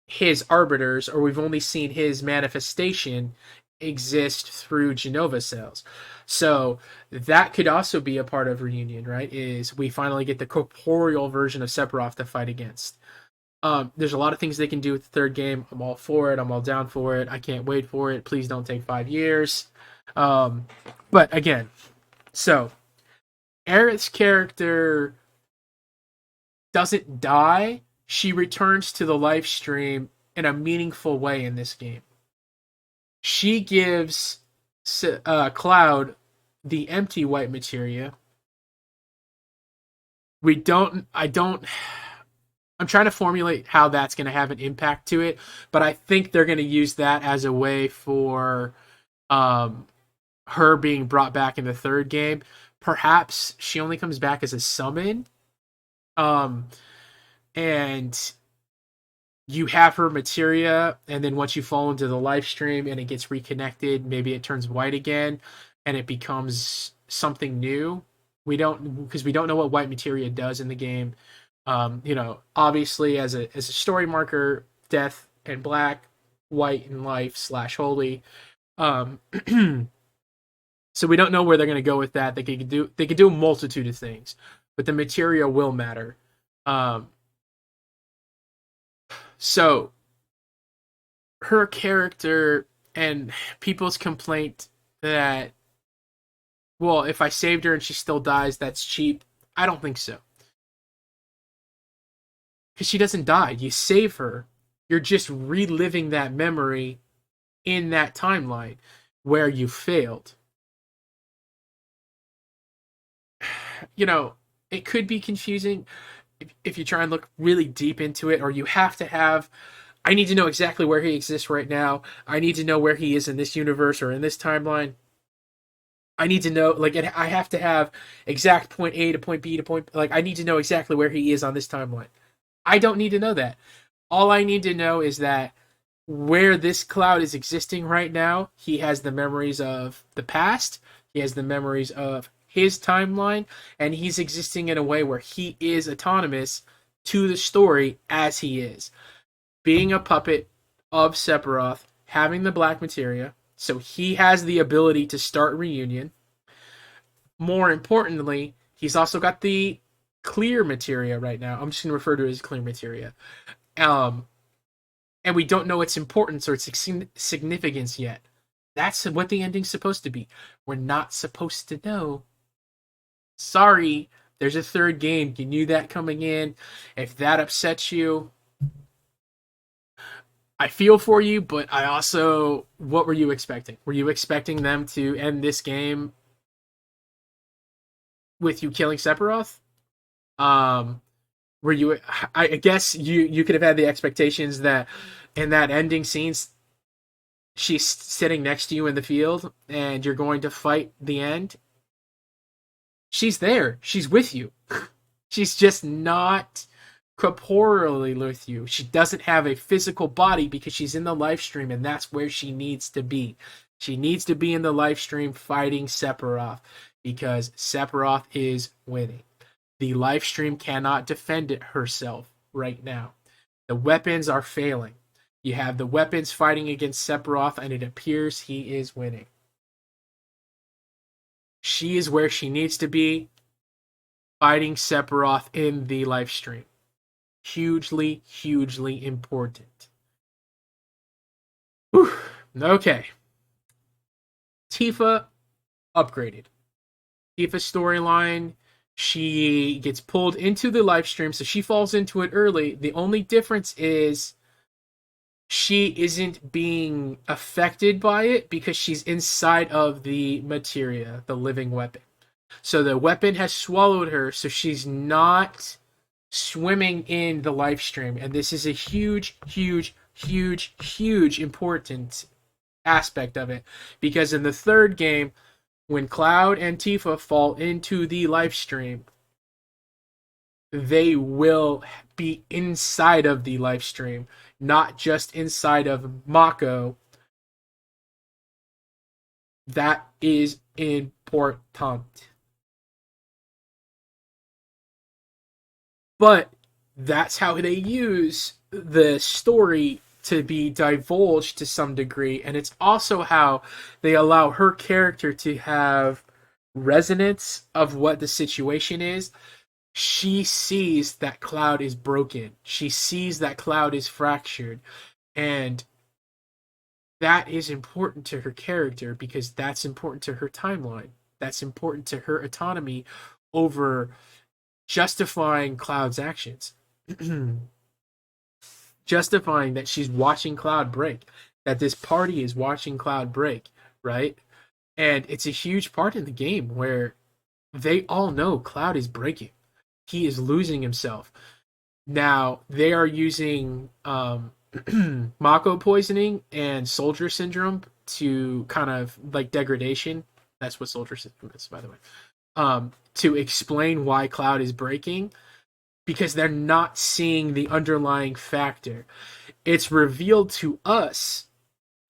his arbiters, or we've only seen his manifestation exist through Genova cells. So that could also be a part of Reunion, right? Is we finally get the corporeal version of Sephiroth to fight against. There's a lot of things they can do with the third game. I'm all for it. I'm all down for it. I can't wait for it. Please don't take 5 years. But again, so Aerith's character doesn't die. She returns to the live stream in a meaningful way in this game. She gives Cloud the empty white materia. I'm trying to formulate how that's going to have an impact to it, but I think they're going to use that as a way for her being brought back in the third game. Perhaps she only comes back as a summon, and you have her materia, and then once you fall into the live stream and it gets reconnected, maybe it turns white again, and it becomes something new. Because we don't know what white materia does in the game. Obviously as a story marker, death and black, white and life / holy. So we don't know where they're going to go with that. They could do a multitude of things, but the materia will matter. So her character and people's complaint that, well, if I saved her and she still dies, that's cheap. I don't think so. Because she doesn't die. You save her. You're just reliving that memory in that timeline where you failed. you know, it could be confusing if you try and look really deep into it, or you have to have. I need to know exactly where he exists right now. I need to know where he is in this universe or in this timeline. I need to know, like, I have to have exact point A to point B to point. Like, I need to know exactly where he is on this timeline. I don't need to know that. All I need to know is that where this cloud is existing right now, he has the memories of the past, he has the memories of his timeline, and he's existing in a way where he is autonomous to the story as he is. Being a puppet of Sephiroth, having the black materia, so he has the ability to start reunion. More importantly, he's also got the clear materia right now. I'm just going to refer to it as clear materia. Um, and we don't know its importance or its significance yet. That's what the ending's supposed to be. We're not supposed to know. Sorry, there's a third game. You knew that coming in. If that upsets you, I feel for you, but I also, what were you expecting? Were you expecting them to end this game with you killing Sephiroth? Um, were you? I guess you could have had the expectations that in that ending scenes, she's sitting next to you in the field, and you're going to fight the end. She's there. She's with you. She's just not corporeally with you. She doesn't have a physical body because she's in the live stream, and that's where she needs to be. She needs to be in the live stream fighting Sephiroth because Sephiroth is winning. The live stream cannot defend it herself right now. The weapons are failing. You have the weapons fighting against Sephiroth, and it appears he is winning. She is where she needs to be, fighting Sephiroth in the live stream. Hugely, hugely important. Whew. Okay. Tifa upgraded. Tifa's storyline, she gets pulled into the live stream, so she falls into it early. The only difference is she isn't being affected by it because she's inside of the materia, the living weapon. So the weapon has swallowed her, so she's not swimming in the live stream. And this is a huge, huge, huge, huge important aspect of it. Because in the third game, when Cloud and Tifa fall into the live stream, they will be inside of the live stream, not just inside of Mako. That is important. But that's how they use the story to be divulged to some degree, and it's also how they allow her character to have resonance of what the situation is. She sees that Cloud is broken. She sees that Cloud is fractured, and that is important to her character because that's important to her timeline. That's important to her autonomy over justifying Cloud's actions. Justifying that she's watching Cloud break, that this party is watching Cloud break, right? And it's a huge part in the game where they all know Cloud is breaking. He is losing himself. Now, they are using Mako poisoning and soldier syndrome to kind of like degradation. That's what soldier syndrome is, by the way. To explain why Cloud is breaking because they're not seeing the underlying factor. It's revealed to us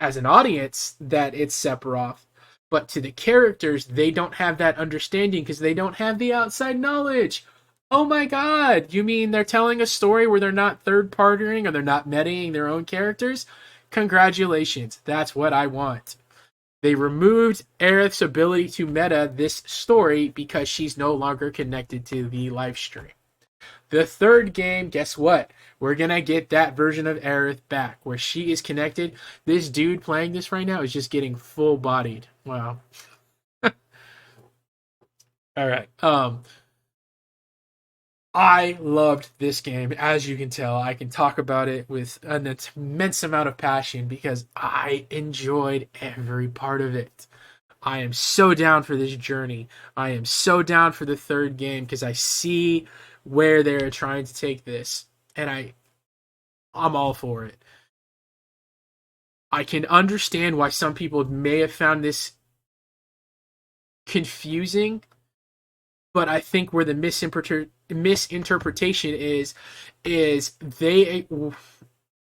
as an audience that it's Sephiroth, but to the characters, they don't have that understanding because they don't have the outside knowledge. Oh my god, you mean they're telling a story where they're not third-partying or they're not metaing their own characters? Congratulations, that's what I want. They removed Aerith's ability to meta this story because she's no longer connected to the live stream. The third game, guess what? We're gonna get that version of Aerith back, where she is connected. This dude playing this right now is just getting full-bodied. Wow. Alright. I loved this game. As you can tell, I can talk about it with an immense amount of passion because I enjoyed every part of it. I am so down for this journey. I am so down for the third game because I see where they're trying to take this, and I'm all for it. I can understand why some people may have found this confusing, but I think where the misinterpretation is they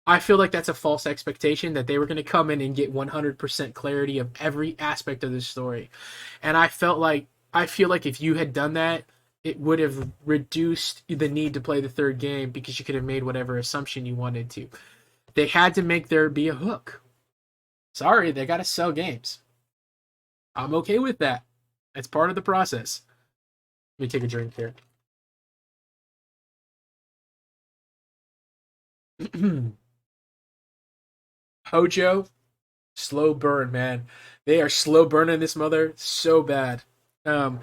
I feel like that's a false expectation that they were going to come in and get 100% clarity of every aspect of the story. And I feel like if you had done that, it would have reduced the need to play the third game because you could have made whatever assumption you wanted to. They had to make there be a hook. Sorry, they got to sell games. I'm okay with that. It's part of the process. Let me take a drink here. Hojo, slow burn, man. They are slow burning this mother so bad. Um,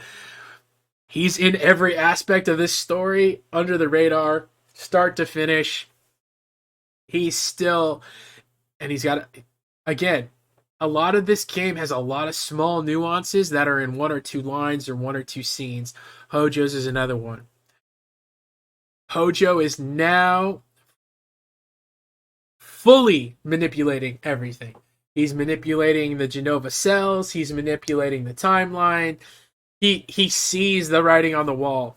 he's in every aspect of this story under the radar, start to finish. He's still, and he's got, again, a lot of this game has a lot of small nuances that are in one or two lines or one or two scenes. Hojo's is another one. Hojo is now fully manipulating everything. He's manipulating the Genova cells. He's manipulating the timeline. He sees the writing on the wall.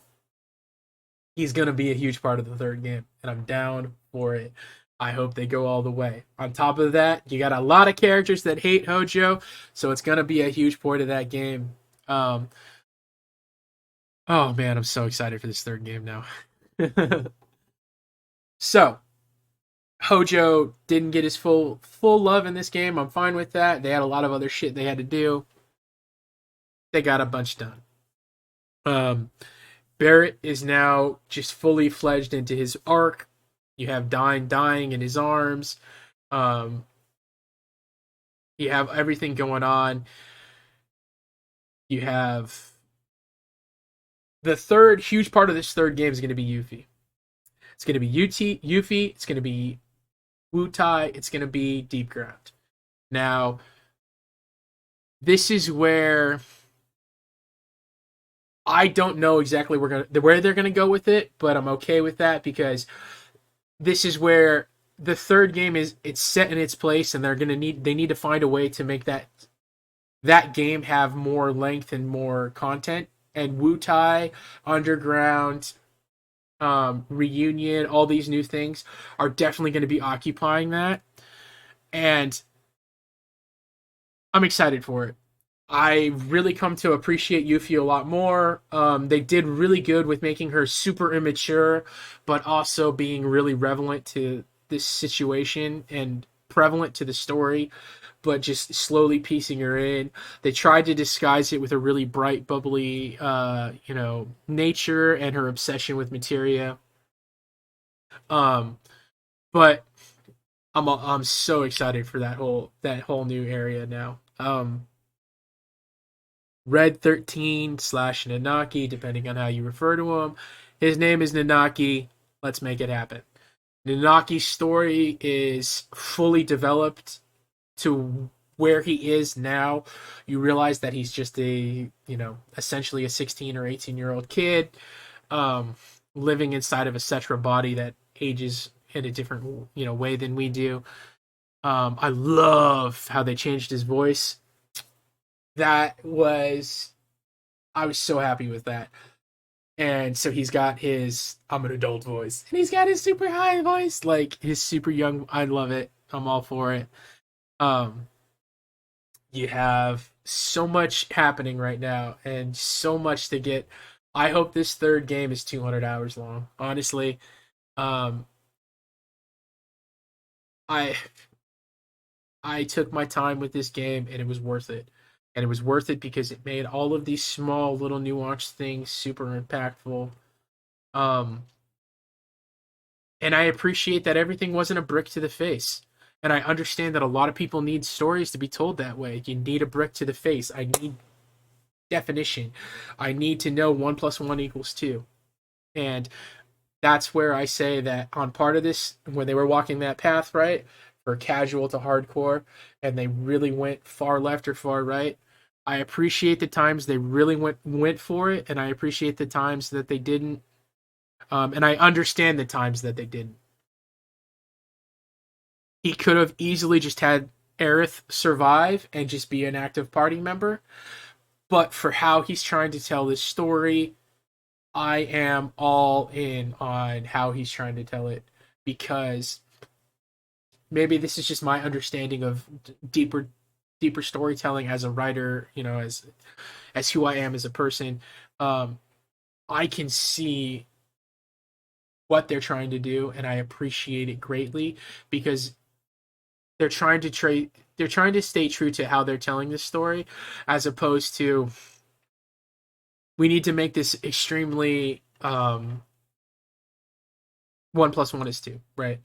He's going to be a huge part of the third game, and I'm down for it. I hope they go all the way. On top of that, you got a lot of characters that hate Hojo, so it's going to be a huge point of that game. Oh man, I'm so excited for this third game now. So, Hojo didn't get his full love in this game. I'm fine with that. They had a lot of other shit they had to do. They got a bunch done. Barrett is now just fully fledged into his arc. You have dying in his arms. Um, you have everything going on. You have the third huge part of this third game is going to be Yuffie. It's going to be Yuffie. It's going to be Wutai. It's going to be Deep Ground. Now, this is where I don't know exactly where they're gonna go with it, but I'm okay with that because this is where the third game it's set in its place, and they need to find a way to make that game have more length and more content. And Wutai, Underground, Reunion, all these new things are definitely going to be occupying that, and I'm excited for it. I really come to appreciate Yuffie a lot more. They did really good with making her super immature, but also being really relevant to this situation and prevalent to the story, but just slowly piecing her in. They tried to disguise it with a really bright, bubbly, nature and her obsession with materia. Um, but I'm so excited for that whole new area now. Red 13 slash Nanaki, depending on how you refer to him. His name is Nanaki. Let's make it happen. Nanaki's story is fully developed to where he is now. You realize that he's just essentially a 16 or 18-year-old kid living inside of a Cetra body that ages in a different, way than we do. I love how they changed his voice. I was so happy with that. And so he's got his I'm an adult voice. And he's got his super high voice, like his super young. I love it. I'm all for it. Um you have so much happening right now and so much to get. I hope this third game is 200 hours long. Honestly, um I I took my time with this game and it was worth it. And it was worth it because it made all of these small little nuanced things super impactful. Um, and I appreciate that everything wasn't a brick to the face. And I understand that a lot of people need stories to be told that way. You need a brick to the face. I need definition. I need to know 1+1 = 2. And that's where I say that on part of this, when they were walking that path, right, for casual to hardcore, and they really went far left or far right, I appreciate the times they really went for it, and I appreciate the times that they didn't. And I understand the times that they didn't. He could have easily just had Aerith survive and just be an active party member, but for how he's trying to tell this story, I am all in on how he's trying to tell it, because maybe this is just my understanding of deeper storytelling as a writer, as who I am as a person. um I can see what they're trying to do, and I appreciate it greatly, because they're trying to stay true to how they're telling this story, as opposed to, we need to make this extremely 1 plus 1 is 2, right?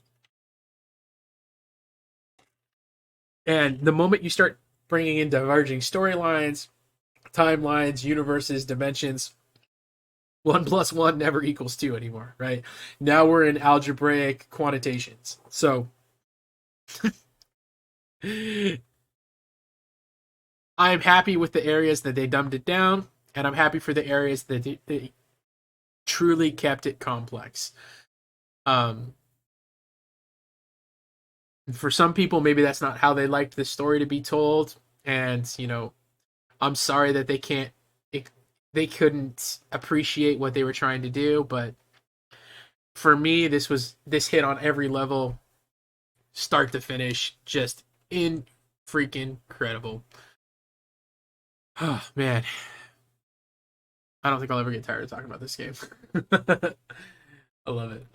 And the moment you start bringing in diverging storylines, timelines, universes, dimensions, 1 plus 1 never equals 2 anymore, right? Now we're in algebraic quantitations. So I'm happy with the areas that they dumbed it down, and I'm happy for the areas that they truly kept it complex. Um, for some people, maybe that's not how they liked the story to be told, and I'm sorry that they couldn't appreciate what they were trying to do. But for me, this hit on every level, start to finish, just in freaking incredible. Oh man, I don't think I'll ever get tired of talking about this game. I love it.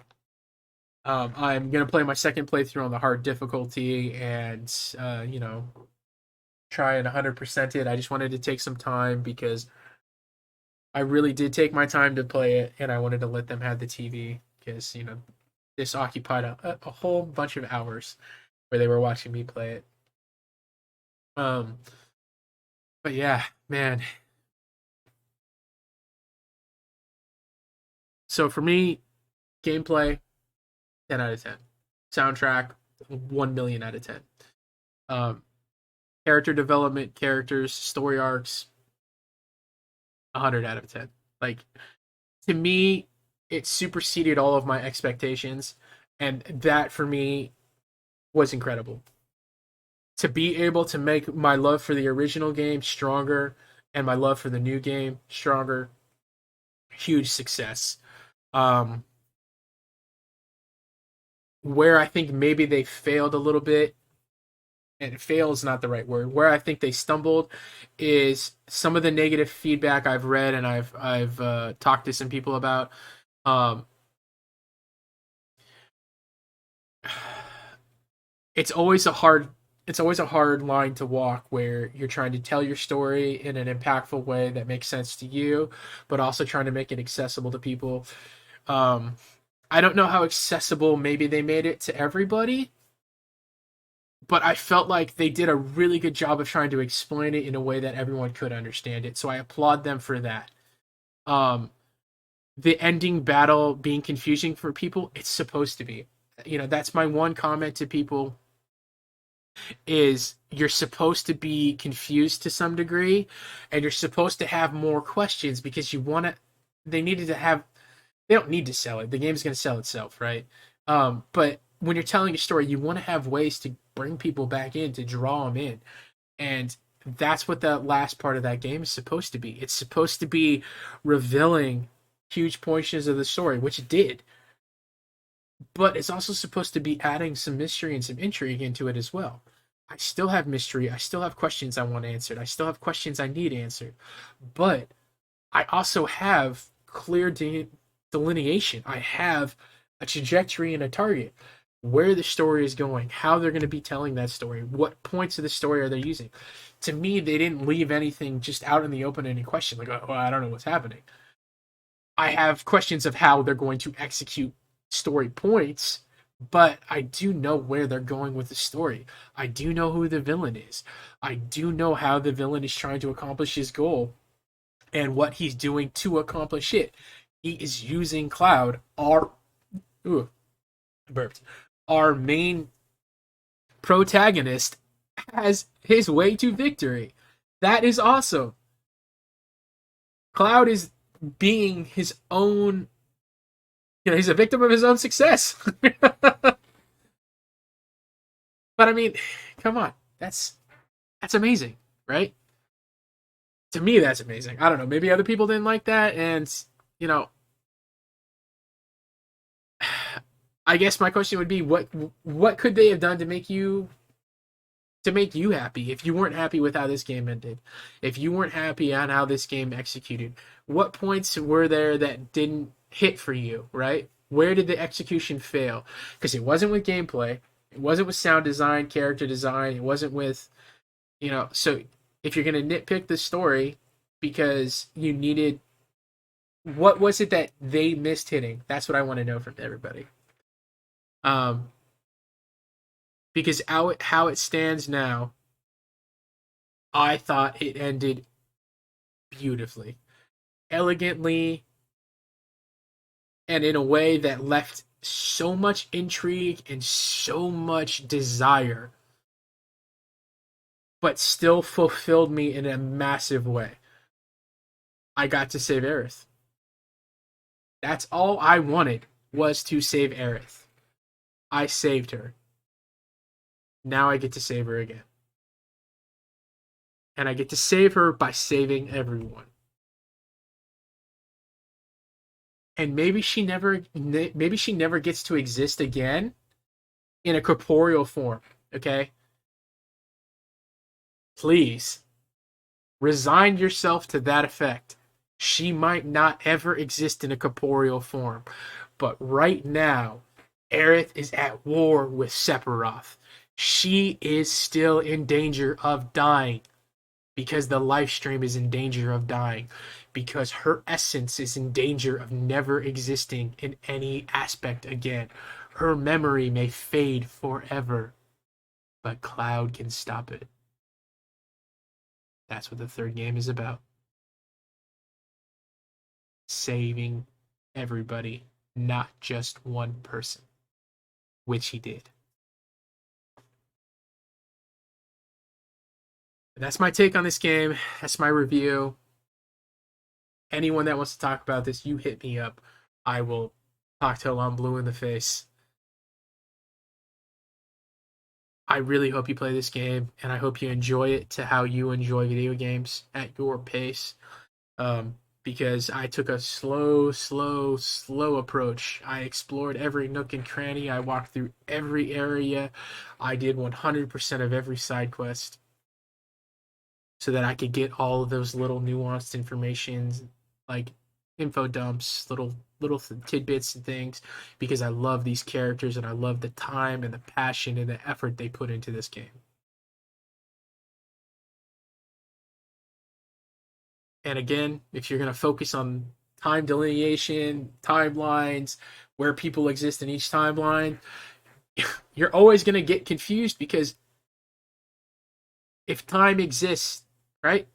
I'm gonna play my second playthrough on the hard difficulty, and try and 100% it. I just wanted to take some time, because I really did take my time to play it, and I wanted to let them have the TV, because this occupied a whole bunch of hours where they were watching me play it. Um, but yeah, man. So for me, gameplay 10 out of 10, soundtrack 1 million out of 10. Um, character development, characters, story arcs 100 out of 10. Like, to me, it superseded all of my expectations, and that for me was incredible. To be able to make my love for the original game stronger and my love for the new game stronger, huge success. Um, where I think maybe they failed a little bit, and fail is not the right word. Where I think they stumbled is some of the negative feedback I've read, and I've talked to some people about. Um, it's always a hard it's always a hard line to walk, where you're trying to tell your story in an impactful way that makes sense to you, but also trying to make it accessible to people. Um, I don't know how accessible maybe they made it to everybody, but I felt like they did a really good job of trying to explain it in a way that everyone could understand it. So I applaud them for that. Um, the ending battle being confusing for people, it's supposed to be. That's my one comment to people, is you're supposed to be confused to some degree, and you're supposed to have more questions, because you want to they needed to have they don't need to sell it. The game's going to sell itself, right? But when you're telling a story, you want to have ways to bring people back in, to draw them in. And that's what the last part of that game is supposed to be. It's supposed to be revealing huge portions of the story, which it did. But it's also supposed to be adding some mystery and some intrigue into it as well. I still have mystery. I still have questions I want answered. I still have questions I need answered. But I also have clear delineation. I have a trajectory and a target, where the story is going, how they're going to be telling that story, what points of the story are they using. To me, they didn't leave anything just out in the open, any question like, oh, I don't know what's happening. I have questions of how they're going to execute story points, but I do know where they're going with the story. I do know who the villain is. I do know how the villain is trying to accomplish his goal, and what he's doing to accomplish it. He is using Cloud, ooh, burped, our main protagonist, as his way to victory. That is awesome. Cloud is being his own, he's a victim of his own success. But I mean, come on. That's amazing, right? To me that's amazing. I don't know, maybe other people didn't like that, and you know, I guess my question would be what could they have done to make you happy if you weren't happy with how this game ended? If you weren't happy on how this game executed, what points were there that didn't hit for you, right? Where did the execution fail? Because it wasn't with gameplay, it wasn't with sound design, character design, it wasn't with, so if you're going to nitpick the story because you needed, what was it that they missed hitting? That's what I want to know from everybody. Um, because how it stands now, I thought it ended beautifully, elegantly, and in a way that left so much intrigue and so much desire, but still fulfilled me in a massive way. I got to save Aerith. That's all I wanted, was to save Aerith. I saved her. Now I get to save her again. And I get to save her by saving everyone. And maybe she never gets to exist again in a corporeal form, okay? Please resign yourself to that effect. She might not ever exist in a corporeal form, but right now Aerith is at war with Sephiroth. She is still in danger of dying because the life stream is in danger of dying, because her essence is in danger of never existing in any aspect again. Her memory may fade forever, but Cloud can stop it. That's what the third game is about. Saving everybody, not just one person, which he did. That's my take on this game. That's my review. Anyone that wants to talk about this, you hit me up. I will talk till I'm blue in the face. I really hope you play this game, and I hope you enjoy it to how you enjoy video games at your pace. Because I took a slow approach. I explored every nook and cranny. I walked through every area. I did 100% of every side quest so that I could get all of those little nuanced informations, like info dumps, little tidbits and things, because I love these characters and I love the time and the passion and the effort they put into this game. And again, if you're going to focus on time delineation, timelines, where people exist in each timeline, you're always going to get confused, because if time exists, right?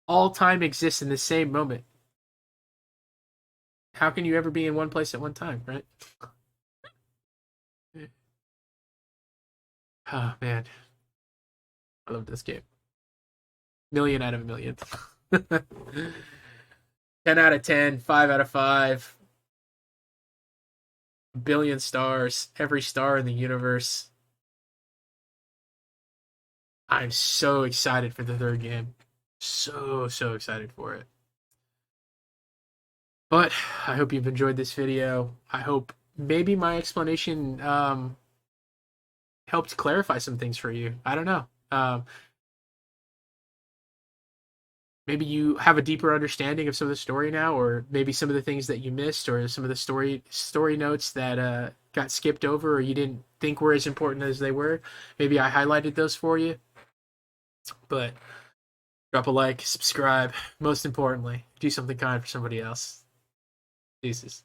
All time exists in the same moment. How can you ever be in one place at one time, right? Oh man, I love this game. Million out of a million. 10 out of 10, 5 out of 5. Billion stars, every star in the universe. I'm so excited for the third game. So excited for it. But I hope you've enjoyed this video. I hope maybe my explanation helped clarify some things for you. I don't know. Maybe you have a deeper understanding of some of the story now, or maybe some of the things that you missed, or some of the story notes that got skipped over, or you didn't think were as important as they were. Maybe I highlighted those for you. But drop a like, subscribe. Most importantly, do something kind for somebody else. Deuces.